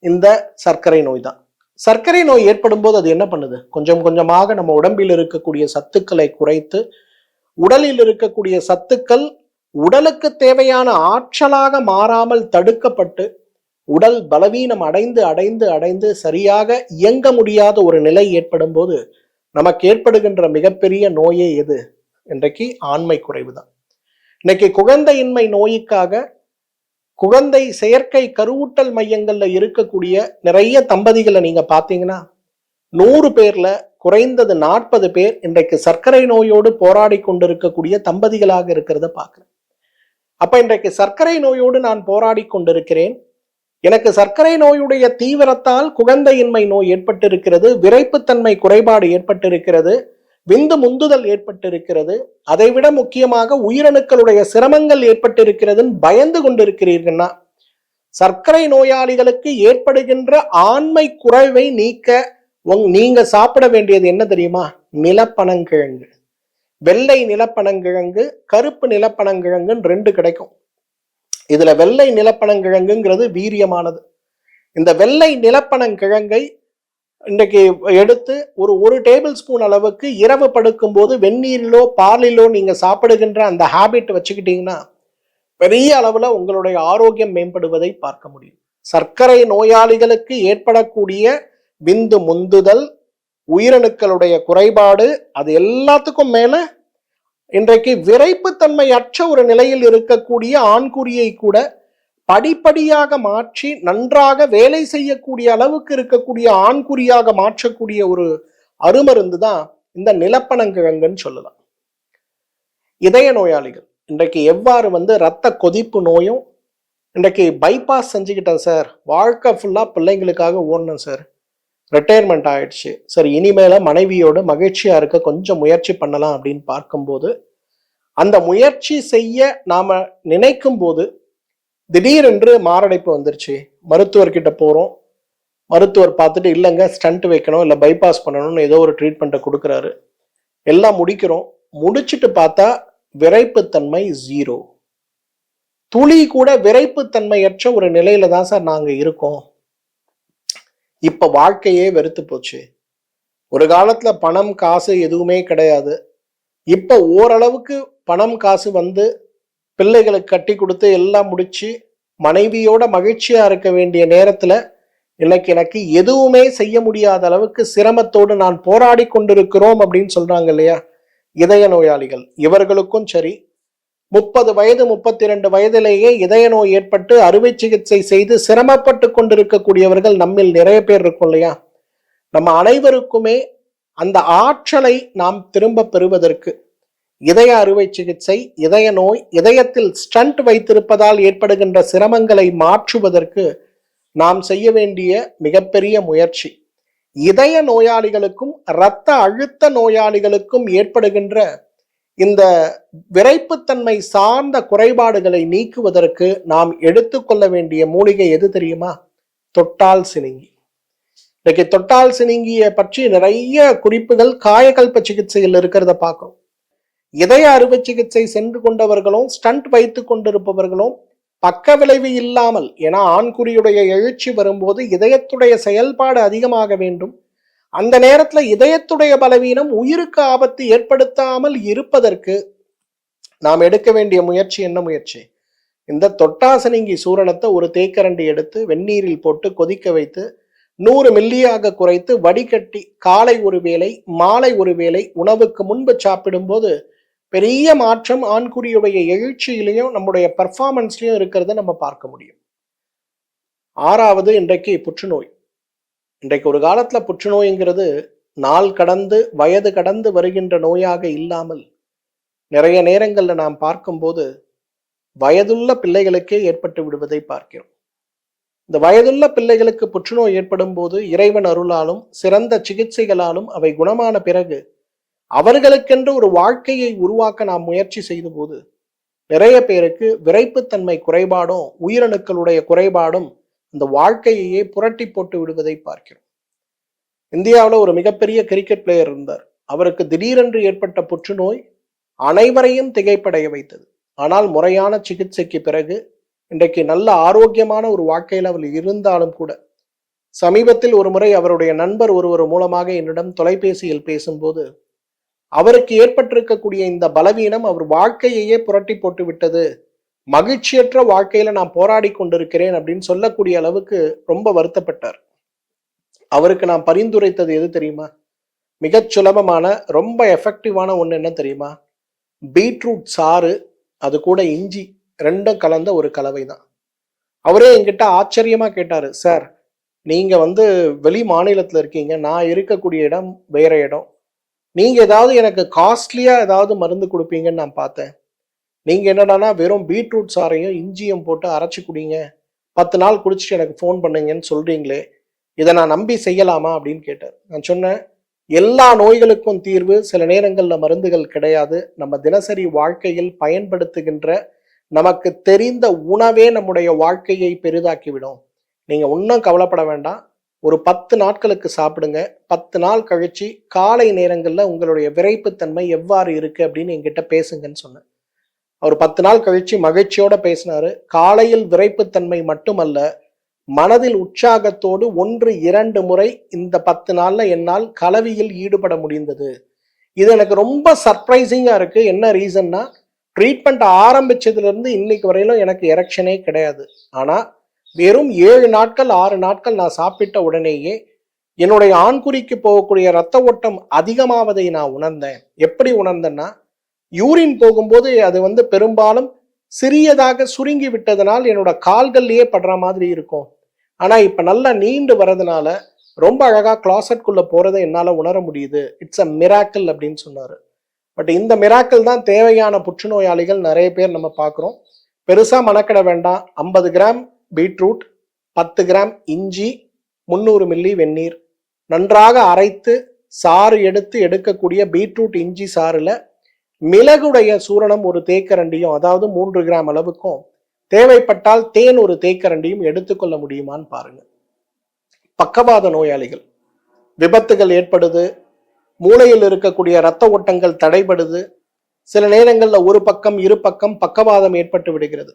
இந்த சர்க்கரை நோய் தான். சர்க்கரை நோய் ஏற்படும் போது அது என்ன பண்ணுது? கொஞ்சம் கொஞ்சமாக நம்ம உடம்பில் இருக்கக்கூடிய சத்துக்களை குறைத்து, உடலில் இருக்கக்கூடிய சத்துக்கள் உடலுக்கு தேவையான ஆற்றலாக மாறாமல் தடுக்கப்பட்டு உடல் பலவீனம் அடைந்து அடைந்து அடைந்து சரியாக இயங்க முடியாத ஒரு நிலை ஏற்படும் போது நமக்கு ஏற்படுகின்ற மிகப்பெரிய நோயே எது? இன்றைக்கு ஆண்மை குறைவு தான். இன்னைக்கு குழந்தையின்மை நோய்க்காக குழந்தை செயற்கை கருவூட்டல் மையங்கள்ல இருக்கக்கூடிய நிறைய தம்பதிகளை நீங்க பாத்தீங்கன்னா 100 பேர்ல குறைந்தது 40 பேர் இன்றைக்கு சர்க்கரை நோயோடு போராடி கொண்டிருக்கக்கூடிய தம்பதிகளாக இருக்கிறத பார்க்கிறேன். அப்ப இன்றைக்கு சர்க்கரை நோயோடு நான் போராடி கொண்டிருக்கிறேன், எனக்கு சர்க்கரை நோயுடைய தீவிரத்தால் குழந்தையின்மை நோய் ஏற்பட்டிருக்கிறது, விரைப்புத்தன்மை குறைபாடு ஏற்பட்டிருக்கிறது, விந்து முந்துதல் ஏற்பட்டிருக்கிறது, அதைவிட முக்கியமாக உயிரணுக்களுடைய சிரமங்கள் ஏற்பட்டிருக்கிறதுன்னு பயந்து கொண்டிருக்கிறீர்கள்னா, சர்க்கரை நோயாளிகளுக்கு ஏற்படுகின்ற ஆண்மை குறைவை நீக்க நீங்க சாப்பிட வேண்டியது என்ன தெரியுமா? நிலப்பனங்கிழங்கு. வெள்ளை நிலப்பனங்கிழங்கு, கருப்பு நிலப்பனங்கிழங்குன்னு 2 கிடைக்கும். இதுல வெள்ளை நிலப்பனங்கிழங்குங்கிறது வீரியமானது. இந்த வெள்ளை நிலப்பனங்கிழங்கை இன்றைக்கு எடுத்து ஒரு டேபிள் ஸ்பூன் அளவுக்கு இரவு படுக்கும் போது வெந்நீரிலோ பாலிலோ நீங்க சாப்பிடுகின்ற அந்த ஹேபிட் வச்சுக்கிட்டீங்கன்னா பெரிய அளவுல உங்களுடைய ஆரோக்கியம் மேம்படுவதை பார்க்க முடியும். சர்க்கரை நோயாளிகளுக்கு ஏற்படக்கூடிய விந்து முந்துதல், உயிரணுக்களுடைய குறைபாடு, அது எல்லாத்துக்கும் மேல இன்றைக்கு விரைப்புத்தன்மை அற்ற ஒரு நிலையில் இருக்கக்கூடிய ஆண்குறியை கூட படிப்படியாக மாற்றி நன்றாக வேலை செய்யக்கூடிய அளவுக்கு இருக்கக்கூடிய ஆண்குறியாக மாற்றக்கூடிய ஒரு அருமருந்து தான் இந்த நிலப்பனங்கிழங்குன்னு சொல்லலாம். இதய நோயாளிகள் இன்றைக்கு எவ்வாறு இரத்த கொதிப்பு நோயும், இன்றைக்கு பைபாஸ் செஞ்சுக்கிட்டேன் சார், வாழ்க்கை ஃபுல்லா பிள்ளைங்களுக்காக ஓடணும் சார், ரிட்டையர்மெண்ட் ஆயிடுச்சு சார், இனிமேல மனைவியோட மகிழ்ச்சியா இருக்க கொஞ்சம் முயற்சி பண்ணலாம் அப்படின்னு பார்க்கும்போது, அந்த முயற்சி செய்ய நாம நினைக்கும் போது திடீரென்று மாரடைப்பு வந்துருச்சு, மருத்துவர்கிட்ட போறோம், மருத்துவர் பார்த்துட்டு இல்லைங்க ஸ்டண்ட் வைக்கணும் இல்லை பைபாஸ் பண்ணணும்னு ஏதோ ஒரு ட்ரீட்மெண்ட்டை கொடுக்குறாரு, எல்லாம் முடிக்கிறோம், முடிச்சுட்டு பார்த்தா விரைப்புத்தன்மை 0, துளி கூட விரைப்புத்தன்மையற்ற ஒரு நிலையில தான் சார் நாங்க இருக்கோம், இப்ப வாழ்க்கையே வெறுத்து போச்சு, ஒரு காலத்துல பணம் காசு எதுவுமே கிடையாது, இப்ப ஓரளவுக்கு பணம் காசு வந்து பிள்ளைகளுக்கு கட்டி கொடுத்து எல்லாம் முடிச்சு மனைவியோட மகிழ்ச்சியா இருக்க வேண்டிய நேரத்துல இன்னைக்கு எனக்கு எதுவுமே செய்ய முடியாத அளவுக்கு சிரமத்தோடு நான் போராடி கொண்டிருக்கிறோம் அப்படின்னு சொல்றாங்க இல்லையா இதய நோயாளிகள். இவர்களுக்கும் சரி, 30 வயது 32 வயதிலேயே இதய நோய் ஏற்பட்டு அறுவை சிகிச்சை செய்து சிரமப்பட்டு கொண்டிருக்கக்கூடியவர்கள் நம்மில் நிறைய பேர் இருக்கும் இல்லையா. நம்ம அனைவருக்குமே அந்த ஆற்றலை நாம் திரும்ப பெறுவதற்கு இதய அறுவை சிகிச்சை, இதய நோய், இதயத்தில் ஸ்டண்ட் வைத்திருப்பதால் ஏற்படுகின்ற சிரமங்களை மாற்றுவதற்கு நாம் செய்ய வேண்டிய மிகப்பெரிய முயற்சி, இதய நோயாளிகளுக்கும் இரத்த அழுத்த நோயாளிகளுக்கும் ஏற்படுகின்ற இந்த விரைப்புத்தன்மை சார்ந்த குறைபாடுகளை நீக்குவதற்கு நாம் எடுத்துக்கொள்ள வேண்டிய மூலிகை எது தெரியுமா? தொட்டால் சினிங்கி. இன்னைக்கு தொட்டால் சினிங்கிய பற்றி நிறைய குறிப்புகள் காயகல்ப சிகிச்சையில் இருக்கிறத பார்க்கிறோம். இதய அறுவை சிகிச்சை சென்று கொண்டவர்களும் ஸ்டண்ட் வைத்து கொண்டிருப்பவர்களும் பக்க விளைவு இல்லாமல், ஏன்னா ஆண்குறியுடைய எழுச்சி வரும்போது இதயத்துடைய செயல்பாடு அதிகமாக வேண்டும், அந்த நேரத்துல இதயத்துடைய பலவீனம் உயிருக்கு ஆபத்து ஏற்படுத்தாமல் இருப்பதற்கு நாம் எடுக்க வேண்டிய முயற்சி என்ன முயற்சி? இந்த தொட்டாசனிங்கி சூரணத்தை ஒரு தேக்கரண்டி எடுத்து வெந்நீரில் போட்டு கொதிக்க வைத்து 100 மில்லியாக குறைத்து வடிகட்டி காலை ஒரு வேளை மாலை ஒரு வேளை உணவுக்கு முன்பு சாப்பிடும்போது பெரிய மாற்றம் ஆண்குறியுடைய எழுச்சியிலையும் நம்முடைய பெர்ஃபார்மன்ஸ்லயும் இருக்கிறத நம்ம பார்க்க முடியும். 6வது இன்றைக்கு புற்றுநோய். இன்றைக்கு ஒரு காலத்துல புற்றுநோய்ங்கிறது நாள் கடந்து வயது கடந்து வருகின்ற நோயாக இல்லாமல் நிறைய நேரங்கள்ல நாம் பார்க்கும்போது வயதுள்ள பிள்ளைகளுக்கே ஏற்பட்டு விடுவதை பார்க்கிறோம். இந்த வயதுள்ள பிள்ளைகளுக்கு புற்றுநோய் ஏற்படும் போது இறைவன் அருளாலும் சிறந்த சிகிச்சைகளாலும் அவை குணமான பிறகு அவர்களுக்கென்று ஒரு வாழ்க்கையை உருவாக்க நாம் முயற்சி செய்த போது நிறைய பேருக்கு விரைப்புத்தன்மை குறைபாடும் உயிரணுக்களுடைய குறைபாடும் இந்த வாழ்க்கையையே புரட்டி போட்டு விடுவதை பார்க்கிறோம். இந்தியாவில் ஒரு மிகப்பெரிய கிரிக்கெட் பிளேயர் இருந்தார். அவருக்கு திடீரென்று ஏற்பட்ட புற்றுநோய் அனைவரையும் திகைப்படைய வைத்தது. ஆனால் முறையான சிகிச்சைக்கு பிறகு இன்றைக்கு நல்ல ஆரோக்கியமான ஒரு வாழ்க்கையில் அவர் இருந்தாலும் கூட, சமீபத்தில் ஒரு முறை அவருடைய நண்பர் ஒருவர் மூலமாக என்னிடம் தொலைபேசியில் பேசும்போது, அவருக்கு ஏற்பட்டிருக்கக்கூடிய இந்த பலவீனம் அவர் வாழ்க்கையையே புரட்டி போட்டு விட்டது, மகிழ்ச்சியற்ற வாழ்க்கையில நான் போராடி கொண்டிருக்கிறேன் அப்படின்னு சொல்லக்கூடிய அளவுக்கு ரொம்ப வருத்தப்பட்டார். அவருக்கு நான் பரிந்துரைத்தது எது தெரியுமா? மிகச் சுலபமான ரொம்ப எஃபெக்டிவான ஒன்று என்ன தெரியுமா? பீட்ரூட் சாறு, அது கூட இஞ்சி 2 கலந்த ஒரு கலவை தான். அவரே என்கிட்ட ஆச்சரியமா கேட்டாரு, சார் நீங்க வெளி மாநிலத்துல இருக்கீங்க, நான் இருக்கக்கூடிய இடம் வேற இடம், நீங்க ஏதாவது எனக்கு காஸ்ட்லியா ஏதாவது மருந்து கொடுப்பீங்கன்னு நான் பார்த்தேன், நீங்க என்னடானா வெறும் பீட்ரூட் சாறையும் இஞ்சியும் போட்டு அரைச்சு குடிங்க, 10 நாள் குடிச்சிட்டு எனக்கு ஃபோன் பண்ணுங்கன்னு சொல்றீங்களே, இதை நான் நம்பி செய்யலாமா அப்படின்னு கேட்டார். நான் சொன்னேன், எல்லா நோய்களுக்கும் தீர்வு சில நேரங்கள்ல மருந்துகள் கிடையாது. நம்ம தினசரி வாழ்க்கையில் பயன்படுத்துகின்ற நமக்கு தெரிந்த உணவே நம்முடைய வாழ்க்கையை பெரிதாக்கிவிடும். நீங்க ஒன்றும் கவலைப்பட வேண்டாம். ஒரு 10 நாட்களுக்கு சாப்பிடுங்க. 10 நாள் கழிச்சு காலை நேரங்கள்ல உங்களுடைய விரைப்புத்தன்மை எவ்வாறு இருக்கு அப்படின்னு என்கிட்ட பேசுங்கன்னு சொன்னேன். அவர் 10 நாள் கழிச்சு மகிழ்ச்சியோட பேசினாரு. காலையில் விரைப்புத்தன்மை மட்டுமல்ல, மனதில் உற்சாகத்தோடு 1, 2 முறை இந்த 10 நாள்ல என்னால் கலவியில் ஈடுபட முடிந்தது. இது எனக்கு ரொம்ப சர்ப்ரைசிங்கா இருக்கு. என்ன ரீசன்னா, ட்ரீட்மெண்ட் ஆரம்பிச்சதுல இருந்து இன்னைக்கு வரையிலும் எனக்கு எரெக்ஷனே கிடையாது. ஆனா வெறும் 7 நாட்கள் 6 நாட்கள் நான் சாப்பிட்ட உடனேயே என்னுடைய ஆண்குறிக்கு போகக்கூடிய ரத்த ஓட்டம் அதிகமாவதை நான் உணர்ந்தேன். எப்படி உணர்ந்தேன்னா, யூரின் போகும்போது அது பெரும்பாலும் சிறியதாக சுருங்கி விட்டதனால் என்னோட கால்கள்லயே படுற மாதிரி இருக்கும். ஆனா இப்ப நல்லா நீண்டு வரதுனால ரொம்ப அழகா கிளாசெட்குள்ள போறதை என்னால உணர முடியுது. இட்ஸ் அ மிராக்கிள் அப்படின்னு சொன்னாரு. பட் இந்த மிராக்கிள் தான் தேவையான புற்றுநோயாளிகள் நிறைய பேர் நம்ம பார்க்குறோம். பெருசா மணக்கிட வேண்டாம். 50 கிராம் பீட்ரூட், 10 கிராம் இஞ்சி, 300 மில்லி வெந்நீர் நன்றாக அரைத்து சாறு எடுத்து எடுக்கக்கூடிய பீட்ரூட் இஞ்சி சாறுல மிளகுடைய சூரணம் ஒரு தேக்கரண்டியும், அதாவது 3 கிராம் அளவுக்கும், தேவைப்பட்டால் தேன் ஒரு தேக்கரண்டியும் எடுத்துக்கொள்ள முடியுமான்னு பாருங்க. பக்கவாத நோயாளிகள், விபத்துகள் ஏற்படுது, மூளையில் இருக்கக்கூடிய இரத்த ஓட்டங்கள் தடைபடுது, சில நேரங்கள்ல ஒரு பக்கம் இரு பக்கம் பக்கவாதம் ஏற்பட்டு விடுகிறது.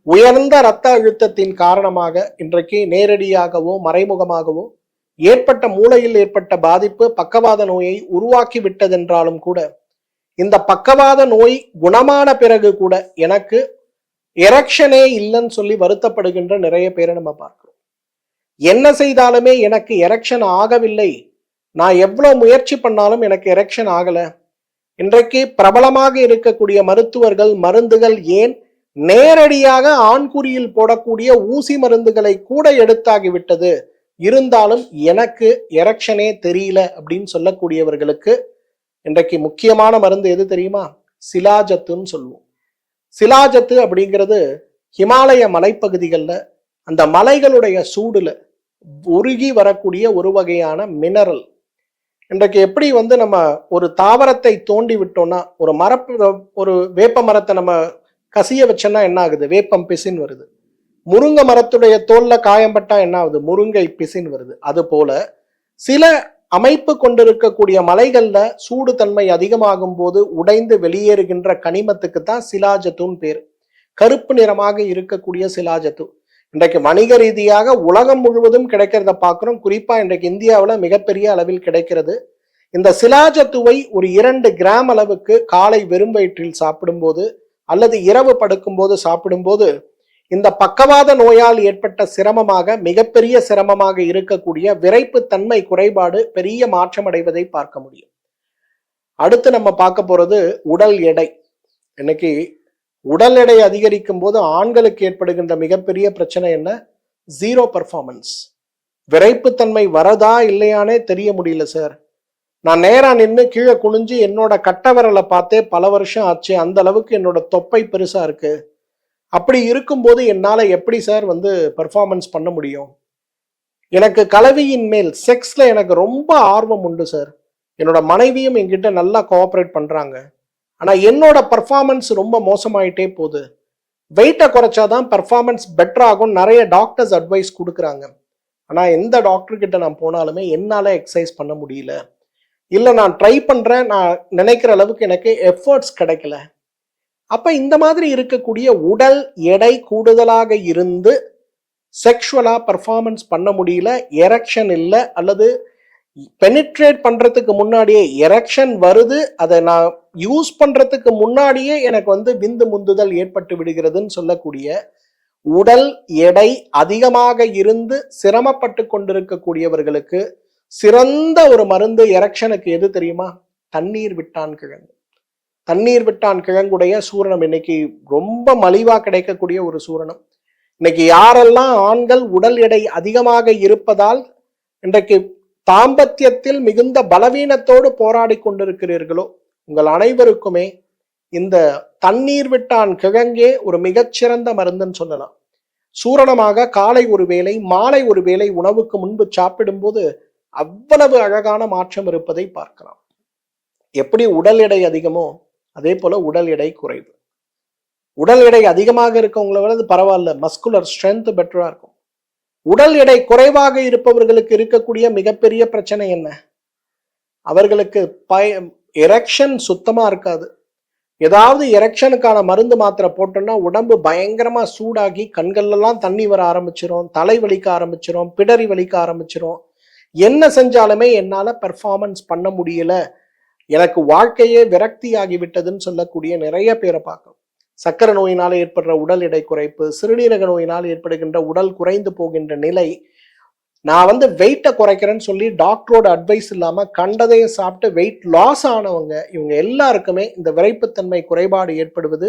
உயர்ந்த இரத்த அழுத்தத்தின் காரணமாக இன்றைக்கு நேரடியாகவோ மறைமுகமாகவோ ஏற்பட்ட மூளையில் ஏற்பட்ட பாதிப்பு பக்கவாத நோயை உருவாக்கி விட்டதென்றாலும் கூட, இந்த பக்கவாத நோய் குணமான பிறகு கூட எனக்கு எரெக்ஷனே இல்லைன்னு சொல்லி வருத்தப்படுகின்ற நிறைய பேரை நம்ம பார்க்கிறோம். என்ன செய்தாலுமே எனக்கு எரெக்ஷன் ஆகவில்லை, நான் எவ்வளவு முயற்சி பண்ணாலும் எனக்கு எரெக்ஷன் ஆகல. இன்றைக்கு பிரபலமாக இருக்கக்கூடிய மருத்துவர்கள், மருந்துகள், ஏன் நேரடியாக ஆண்குறியில் போடக்கூடிய ஊசி மருந்துகளை கூட எடுத்தாகிவிட்டது, இருந்தாலும் எனக்கு எரெக்ஷனே தெரியல அப்படின்னு சொல்லக்கூடியவர்களுக்கு இன்றைக்கு முக்கியமான மருந்து எது தெரியுமா? சிலாஜத்துன்னு சொல்லுவோம். சிலாஜத்து அப்படிங்கிறது ஹிமாலய மலைப்பகுதிகளில் அந்த மலைகளுடைய சூடுல உருகி வரக்கூடிய ஒரு வகையான மினரல். இன்றைக்கு எப்படி நம்ம ஒரு தாவரத்தை தோண்டி விட்டோம்னா, ஒரு வேப்ப மரத்தை நம்ம கசிய வச்சோன்னா என்ன ஆகுது? வேப்பம் பிசின் வருது. முருங்கை மரத்துடைய தோல்ல காயம்பட்டா என்ன ஆகுது? முருங்கை பிசின் வருது. அது போல சில அமைப்பு கொண்டிருக்கக்கூடிய மலைகள்ல சூடு தன்மை அதிகமாகும் போது உடைந்து வெளியேறுகின்ற கனிமத்துக்கு தான் சிலாஜத்துன்னு பேர். கருப்பு நிறமாக இருக்கக்கூடிய சிலாஜத்து இன்றைக்கு வணிக ரீதியாக உலகம் முழுவதும் கிடைக்கிறத பார்க்கிறோம். குறிப்பா இன்றைக்கு இந்தியாவில் மிகப்பெரிய அளவில் கிடைக்கிறது. இந்த சிலாஜத்துவை ஒரு 2 கிராம் அளவுக்கு காலை வெறும் வயிற்றில் சாப்பிடும்போது அல்லது இரவு படுக்கும்போது சாப்பிடும்போது இந்த பக்கவாத நோயால் ஏற்பட்ட சிரமமாக, மிகப்பெரிய சிரமமாக இருக்கக்கூடிய விரைப்பு தன்மை குறைபாடு பெரிய மாற்றம் அடைவதை பார்க்க முடியும். அடுத்து நம்ம பார்க்க போறது உடல் எடை. இன்னைக்கு உடல் எடை அதிகரிக்கும் போது ஆண்களுக்கு ஏற்படுகின்ற மிகப்பெரிய பிரச்சனை என்ன? Zero performance. விரைப்புத்தன்மை வரதா இல்லையானே தெரிய முடியல சார். நான் நேரா நின்று கீழே குனிஞ்சு என்னோட கட்டவரலை பார்த்தே பல வருஷம் ஆச்சு, அந்த அளவுக்கு என்னோட தொப்பை பெருசா இருக்கு. அப்படி இருக்கும்போது என்னால் எப்படி சார் பெர்ஃபார்மன்ஸ் பண்ண முடியும்? எனக்கு கலவியின் மேல் செக்ஸ்ல எனக்கு ரொம்ப ஆர்வம் உண்டு சார். என்னோட மனைவியும் என்கிட்ட நல்லா கோஆப்ரேட் பண்றாங்க. ஆனா என்னோட பர்ஃபார்மன்ஸ் ரொம்ப மோசமாயிட்டே போகுது. வெயிட்டை குறைச்சாதான் பர்ஃபார்மன்ஸ் பெட்டர் ஆகும் நிறைய டாக்டர்ஸ் அட்வைஸ் கொடுக்குறாங்க. ஆனா எந்த டாக்டர் கிட்ட நான் போனாலுமே என்னால எக்ஸசைஸ் பண்ண முடியல, இல்லை நான் ட்ரை பண்றேன், நான் நினைக்கிற அளவுக்கு எனக்கு எஃபர்ட்ஸ் கிடைக்கல. அப்ப இந்த மாதிரி இருக்கக்கூடிய உடல் எடை கூடுதலாக இருந்து செக்ஷுவலா பர்ஃபார்மன்ஸ் பண்ண முடியல, எரெக்ஷன் இல்லை, அல்லது பெனிட்ரேட் பண்றதுக்கு முன்னாடியே எரெக்ஷன் வருது, அதை நான் யூஸ் பண்றதுக்கு முன்னாடியே எனக்கு விந்து முந்துதல் ஏற்பட்டு விடுகிறதுன்னு சொல்லக்கூடிய உடல் எடை அதிகமாக இருந்து சிரமப்பட்டு கொண்டிருக்கக்கூடியவர்களுக்கு சிறந்த ஒரு மருந்து எரெக்ஷனுக்கு எது தெரியுமா? தண்ணீர் விட்டான் கிழங்கு. தண்ணீர் விட்டான் கிழங்குடைய சூரணம் இன்னைக்கு ரொம்ப மலிவா கிடைக்கக்கூடிய ஒரு சூரணம். இன்னைக்கு யாரெல்லாம் ஆண்கள் உடல் எடை அதிகமாக இருப்பதால் இன்றைக்கு தாம்பத்தியத்தில் மிகுந்த பலவீனத்தோடு போராடி கொண்டிருக்கிறீர்களோ, உங்கள் அனைவருக்குமே இந்த தண்ணீர் விட்டான் கிழங்கே ஒரு மிகச்சிறந்த மருந்துன்னு சொல்லலாம். சூரணமாக காலை ஒரு வேளை, மாலை ஒரு வேளை உணவுக்கு முன்பு சாப்பிடும்போது அவ்வளவு அழகான மாற்றம் இருப்பதை பார்க்கலாம். எப்படி உடல் எடை அதிகமோ அதே போல உடல் எடை குறைவு. உடல் எடை அதிகமாக இருக்கவங்களை விட அது பரவாயில்ல, மஸ்குலர் ஸ்ட்ரென்த் பெட்டரா இருக்கும். உடல் எடை குறைவாக இருப்பவர்களுக்கு இருக்கக்கூடிய மிகப்பெரிய பிரச்சனை என்ன? அவர்களுக்கு எரெக்ஷன் சுத்தமா இருக்காது. ஏதாவது எரெக்ஷனுக்கான மருந்து மாத்திரை போட்டோம்னா உடம்பு பயங்கரமா சூடாகி கண்கள்லாம் தண்ணி வர ஆரம்பிச்சிரும், தலை வலிக்க ஆரம்பிச்சிரும், பிடரி வலிக்க ஆரம்பிச்சிரும். என்ன செஞ்சாலுமே என்னால பெர்ஃபார்மன்ஸ் பண்ண முடியல, எனக்கு வாழ்க்கையே விரக்தி ஆகிவிட்டதுன்னு சொல்லக்கூடிய நிறைய பேரை பார்க்கணும். சக்கரை நோயினால் ஏற்படுற உடல் எடை குறைப்பு, சிறுநீரக நோயினால் ஏற்படுகின்ற உடல் குறைந்து போகின்ற நிலை. நான் வெயிட்டை குறைக்கிறேன்னு சொல்லி டாக்டரோட அட்வைஸ் இல்லாம கண்டதையும் சாப்பிட்டு வெயிட் லாஸ் ஆனவங்க, இவங்க எல்லாருக்குமே இந்த விரைப்புத்தன்மை குறைபாடு ஏற்படுவது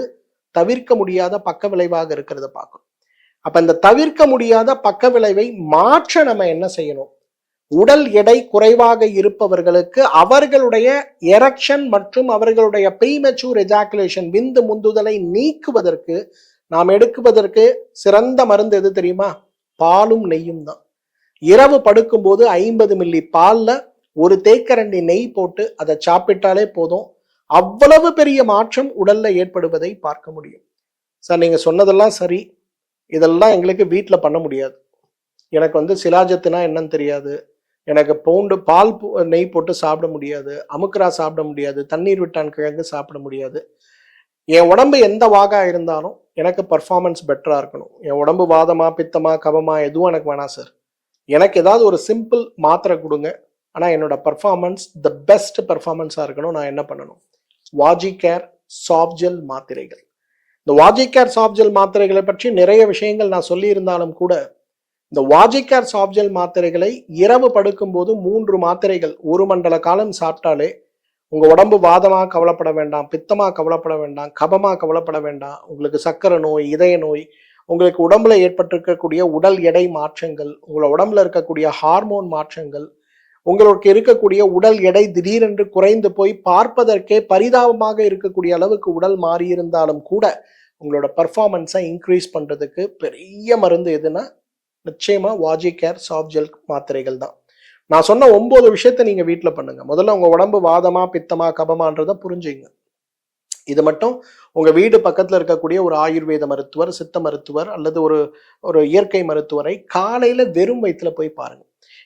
தவிர்க்க முடியாத பக்க விளைவாக இருக்கிறத பார்க்கணும். அப்ப இந்த தவிர்க்க முடியாத பக்க விளைவை மாற்ற நம்ம என்ன செய்யணும்? உடல் எடை குறைவாக இருப்பவர்களுக்கு அவர்களுடைய எரெக்ஷன் மற்றும் அவர்களுடைய ப்ரீமெச்சூர் எஜாக்குலேஷன் விந்து முந்துதலை நீக்குவதற்கு நாம் எடுக்குவதற்கு சிறந்த மருந்து எது தெரியுமா? பாலும் நெய்யும் தான். இரவு படுக்கும் போது 50 மில்லி பால்ல ஒரு தேக்கரண்டி நெய் போட்டு அதை சாப்பிட்டாலே போதும், அவ்வளவு பெரிய மாற்றம் உடல்ல ஏற்படுவதை பார்க்க முடியும். சார் நீங்க சொன்னதெல்லாம் சரி, இதெல்லாம் எங்களுக்கு வீட்டில் பண்ண முடியாது. எனக்கு சிலாஜத்துனா என்னன்னு தெரியாது, எனக்கு பால் நெய் போட்டு சாப்பிட முடியாது, அமுக்கரா சாப்பிட முடியாது, தண்ணீர் விட்டான் கிழங்கு சாப்பிட முடியாது. என் உடம்பு எந்த வாகா இருந்தாலும் எனக்கு பர்ஃபார்மன்ஸ் பெட்டரா இருக்கணும். என் உடம்பு வாதமா பித்தமா கபமா எதுவும் எனக்கு வேணாம் சார். எனக்கு ஏதாவது ஒரு சிம்பிள் மாத்திரை கொடுங்க, ஆனால் என்னோட பர்ஃபார்மன்ஸ் த பெஸ்ட் பர்ஃபார்மன்ஸாக இருக்கணும். நான் என்ன பண்ணணும்? வாஜிகேர் சாஃப்ட்ஜெல் மாத்திரைகள். இந்த வாஜிகேர் சாஃப்ட்ஜெல் மாத்திரைகளை பற்றி நிறைய விஷயங்கள் நான் சொல்லியிருந்தாலும் கூட, இந்த வாஜிகேர் சாஃப்ட்ஜெல் மாத்திரைகளை இரவு படுக்கும்போது 3 மாத்திரைகள் 1 மண்டல காலம் சாப்பிட்டாலே உங்க உடம்பு வாதமா கவலைப்பட வேண்டாம், பித்தமா கவலைப்பட வேண்டாம், கபமா கவலைப்பட வேண்டாம். உங்களுக்கு சக்கரை நோய், இதய நோய், உங்களுக்கு உடம்புல ஏற்பட்டிருக்கக்கூடிய உடல் எடை மாற்றங்கள், உங்களோட உடம்புல இருக்கக்கூடிய ஹார்மோன் மாற்றங்கள், உங்களுக்கு இருக்கக்கூடிய உடல் எடை திடீரென்று குறைந்து போய் பார்ப்பதற்கே பரிதாபமாக இருக்கக்கூடிய அளவுக்கு உடல் மாறி இருந்தாலும் கூட உங்களோட பர்ஃபார்மன்ஸை இன்க்ரீஸ் பண்றதுக்கு பெரிய மருந்து எதுனா நிச்சயமா வாஜிகேர் சாஃப்ட்ஜெல் மாத்திரைகள் தான். நான் சொன்ன 9 விஷயத்த நீங்க வீட்டில் பண்ணுங்க. முதல்ல உங்க உடம்பு வாதமா பித்தமா கபமான்றதை புரிஞ்சுங்க. இது மட்டும் உங்க வீடு பக்கத்துல இருக்கக்கூடிய ஒரு ஆயுர்வேத மருத்துவர், சித்த மருத்துவர் அல்லது ஒரு இயற்கை மருத்துவரை காலையில வெறும் வயிற்றுல போய் பாருங்க.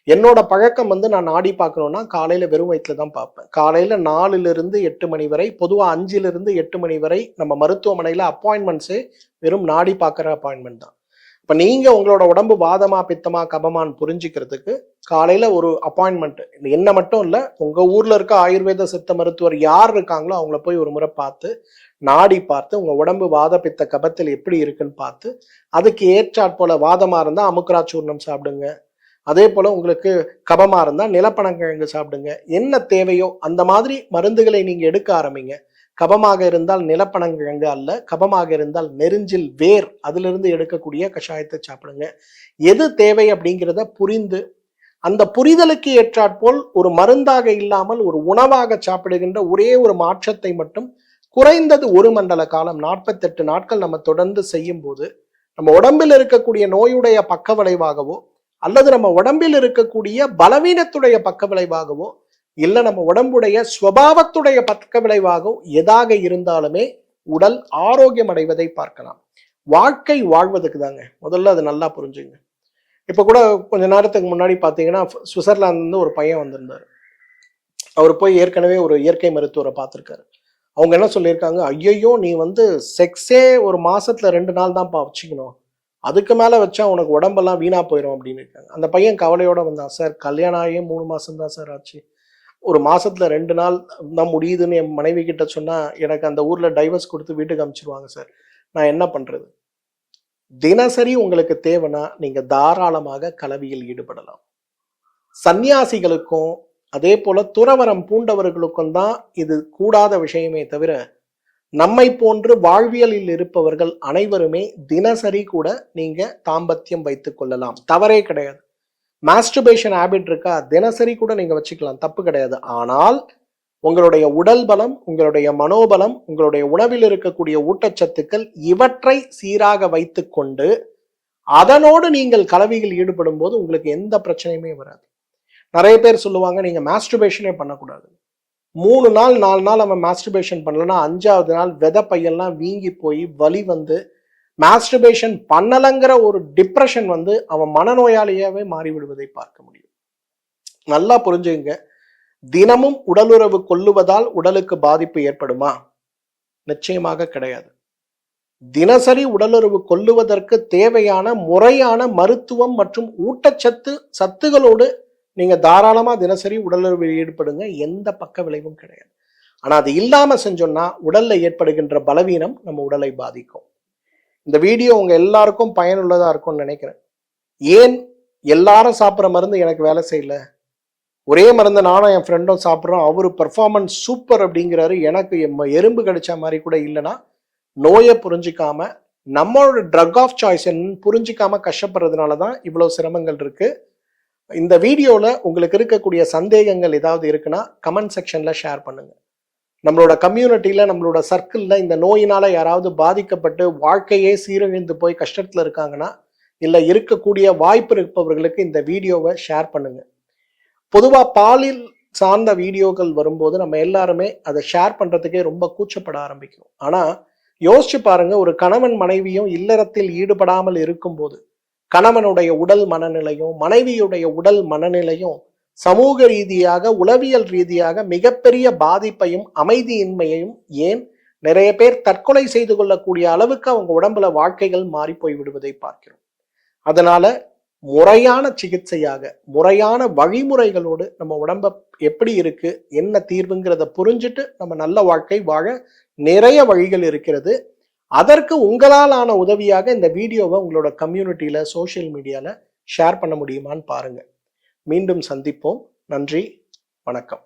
என்னோட பழக்கம் நான் நாடி பார்க்கணும்னா காலையில வெறும் வயிற்றுல தான் பார்ப்பேன். காலையில 4 to 8 மணி வரை, பொதுவா 5 to 8 மணி வரை நம்ம மருத்துவமனையில அப்பாயின்மெண்ட்ஸே வெறும் நாடி பார்க்குற அப்பாயின்மெண்ட் தான். இப்ப நீங்க உங்களோட உடம்பு வாதமா பித்தமா கபமான்னு புரிஞ்சுக்கிறதுக்கு காலையில ஒரு அப்பாயின்மெண்ட், என்ன மட்டும் இல்ல, உங்க ஊர்ல இருக்க ஆயுர்வேத சித்த மருத்துவர் யார் இருக்காங்களோ அவங்கள போய் ஒரு முறை பார்த்து நாடி பார்த்து உங்க உடம்பு வாத பித்த கபத்தில் எப்படி இருக்குன்னு பார்த்து அதுக்கு ஏற்றாற் போல வாதமா இருந்தா அமுக்கரா சூர்ணம் சாப்பிடுங்க, அதே போல உங்களுக்கு கபமா இருந்தா நிலப்பனங்கிழங்கு சாப்பிடுங்க. என்ன தேவையோ அந்த மாதிரி மருந்துகளை நீங்க எடுக்க ஆரம்பிங்க. கபமாக இருந்தால் நிலப்பனங்கிழங்கு அல்ல, கபமாக இருந்தால் நெருஞ்சில் வேர், அதிலிருந்து எடுக்கக்கூடிய கஷாயத்தை சாப்பிடுங்க. எது தேவை அப்படிங்கிறத புரிந்து அந்த புரிதலுக்கு ஏற்றாற்போல் ஒரு மருந்தாக இல்லாமல் ஒரு உணவாக சாப்பிடுகின்ற ஒரே ஒரு மாற்றத்தை மட்டும் குறைந்தது 1 மண்டல காலம் 48 நாட்கள் நம்ம தொடர்ந்து செய்யும் போது நம்ம உடம்பில் இருக்கக்கூடிய நோயுடைய பக்க விளைவாகவோ அல்லது நம்ம உடம்பில் இருக்கக்கூடிய பலவீனத்துடைய பக்க விளைவாகவோ இல்ல நம்ம உடம்புடைய ஸ்வபாவத்துடைய பக்க விளைவாகவோ எதாக இருந்தாலுமே உடல் ஆரோக்கியம் அடைவதை பார்க்கலாம். வாழ்க்கை வாழ்வதற்கு தாங்க, முதல்ல அது நல்லா புரிஞ்சுங்க. இப்ப கூட கொஞ்ச நேரத்துக்கு முன்னாடி பாத்தீங்கன்னா சுவிட்சர்லாந்துல இருந்து ஒரு பையன் வந்திருந்தாரு. அவர் போய் ஏற்கனவே ஒரு இயற்கை மருத்துவரை பார்த்திருக்காரு. அவங்க என்ன சொல்லியிருக்காங்க, ஐயோ நீ செக்ஸே ஒரு மாசத்துல 2 நாள் தான்ப்பா வச்சுக்கணும், அதுக்கு மேல வச்சா உனக்கு உடம்பெல்லாம் வீணா போயிடும் அப்படின்னு இருக்காங்க. அந்த பையன் கவலையோட வந்தான், சார் கல்யாணம் ஆகியே 3 மாசம் தான் சார் ஆச்சு, ஒரு மாசத்துல 2 நாள் தான் முடியுதுன்னு என் மனைவி கிட்ட சொன்னா எனக்கு அந்த ஊர்ல டைவர்ஸ் கொடுத்து வீட்டுக்கு அனுப்பிச்சிருவாங்க சார், நான் என்ன பண்றது? தினசரி உங்களுக்கு தேவைன்னா நீங்க தாராளமாக கலவியில் ஈடுபடலாம். சன்னியாசிகளுக்கும் அதே போல துறவரம் பூண்டவர்களுக்கும் தான் இது கூடாத விஷயமே தவிர நம்மை போன்று வாழ்வியலில் இருப்பவர்கள் அனைவருமே தினசரி கூட நீங்க தாம்பத்தியம் வைத்துக் கொள்ளலாம், தவறே கிடையாது. மாஸ்டர்பேஷன் ஹேபிட் இருக்கா, தினசரி கூட நீங்க வச்சுக்கலாம், தப்பு கிடையாது. ஆனால் உங்களுடைய உடல் பலம், உங்களுடைய மனோபலம், உங்களுடைய உணவில் இருக்கக்கூடிய ஊட்டச்சத்துக்கள் இவற்றை சீராக வைத்துக் கொண்டு அதனோடு நீங்கள் கலவியில் ஈடுபடும் போது உங்களுக்கு எந்த பிரச்சனையுமே வராது. நிறைய பேர் சொல்லுவாங்க நீங்க மாஸ்டர்பேஷனே பண்ணக்கூடாது. 3 நாள் 4 நாள் அவன் மாஸ்டர்பேஷன் பண்ணலன்னா 5வது நாள் விதை பையெல்லாம் வீங்கி போய் வலி வந்து மாஸ்டர்பேஷன் பண்ணலங்கிற ஒரு டிப்ரெஷன் வந்து அவன் மனநோயாளியாவே மாறிவிடுவதை பார்க்க முடியும். நல்லா புரிஞ்சுங்க, தினமும் உடலுறவு கொள்ளுவதால் உடலுக்கு பாதிப்பு ஏற்படுமா? நிச்சயமாக கிடையாது. தினசரி உடலுறவு கொள்ளுவதற்கு தேவையான முறையான மருத்துவம் மற்றும் ஊட்டச்சத்து சத்துகளோடு நீங்க தாராளமா தினசரி உடலுறவில் ஈடுபடுங்க. எந்த பக்க விளைவும் கிடையாது. ஆனா அது இல்லாம செஞ்சோம்னா உடல்ல ஏற்படுகின்ற பலவீனம் நம்ம உடலை பாதிக்கும். இந்த வீடியோ உங்க எல்லாருக்கும் பயனுள்ளதா இருக்கும்னு நினைக்கிறேன். ஏன் எல்லாரும் சாப்பிட்ற மருந்து எனக்கு வேலை செய்யல, ஒரே மருந்து நானும் என் ஃப்ரெண்டும் சாப்பிட்றோம், அவரு பெர்ஃபார்மன்ஸ் சூப்பர் அப்படிங்கிறாரு, எனக்கு எறும்பு கடிச்ச மாதிரி கூட இல்லைன்னா, நோயை புரிஞ்சிக்காம நம்மளோட ட்ரக் ஆஃப் சாய்ஸ் புரிஞ்சிக்காம கஷ்டப்படுறதுனால தான் இவ்வளவு சிரமங்கள் இருக்கு. இந்த வீடியோவில் உங்களுக்கு இருக்கக்கூடிய சந்தேகங்கள் ஏதாவது இருக்குன்னா கமெண்ட் செக்ஷனில் ஷேர் பண்ணுங்க. நம்மளோட கம்யூனிட்டியில் நம்மளோட சர்க்கிளில் இந்த நோயினால் யாராவது பாதிக்கப்பட்டு வாழ்க்கையே சீரழிந்து போய் கஷ்டத்தில் இருக்காங்கன்னா, இல்லை இருக்கக்கூடிய வாய்ப்பு இருப்பவர்களுக்கு இந்த வீடியோவை ஷேர் பண்ணுங்க. பொதுவாக பாலியல் சார்ந்த வீடியோக்கள் வரும்போது நம்ம எல்லாருமே அதை ஷேர் பண்ணுறதுக்கே ரொம்ப கூச்சப்பட ஆரம்பிக்கிறோம். ஆனால் யோசிச்சு பாருங்க, ஒரு கணவன் மனைவியும் இல்லறத்தில் ஈடுபடாமல் இருக்கும்போது கணவனுடைய உடல் மனநிலையும் மனைவியுடைய உடல் மனநிலையும் சமூக ரீதியாக உளவியல் ரீதியாக மிகப்பெரிய பாதிப்பையும் அமைதியின்மையையும், ஏன் நிறைய பேர் தற்கொலை செய்து கொள்ளக்கூடிய அளவுக்கு அவங்க உடம்புல வாழ்க்கைகள் மாறி போய் விடுவதை பார்க்கிறோம். அதனால முறையான சிகிச்சையாக முறையான வழிமுறைகளோடு நம்ம உடம்ப எப்படி இருக்கு, என்ன தீர்வுங்கிறத புரிஞ்சுட்டு நம்ம நல்ல வாழ்க்கை வாழ நிறைய வழிகள் இருக்கிறது. அதற்கு உங்களால் ஆன உதவியாக இந்த வீடியோவை உங்களோட கம்யூனிட்டியில சோசியல் மீடியால ஷேர் பண்ண முடியுமான்னு பாருங்க. மீண்டும் சந்திப்போம். நன்றி, வணக்கம்.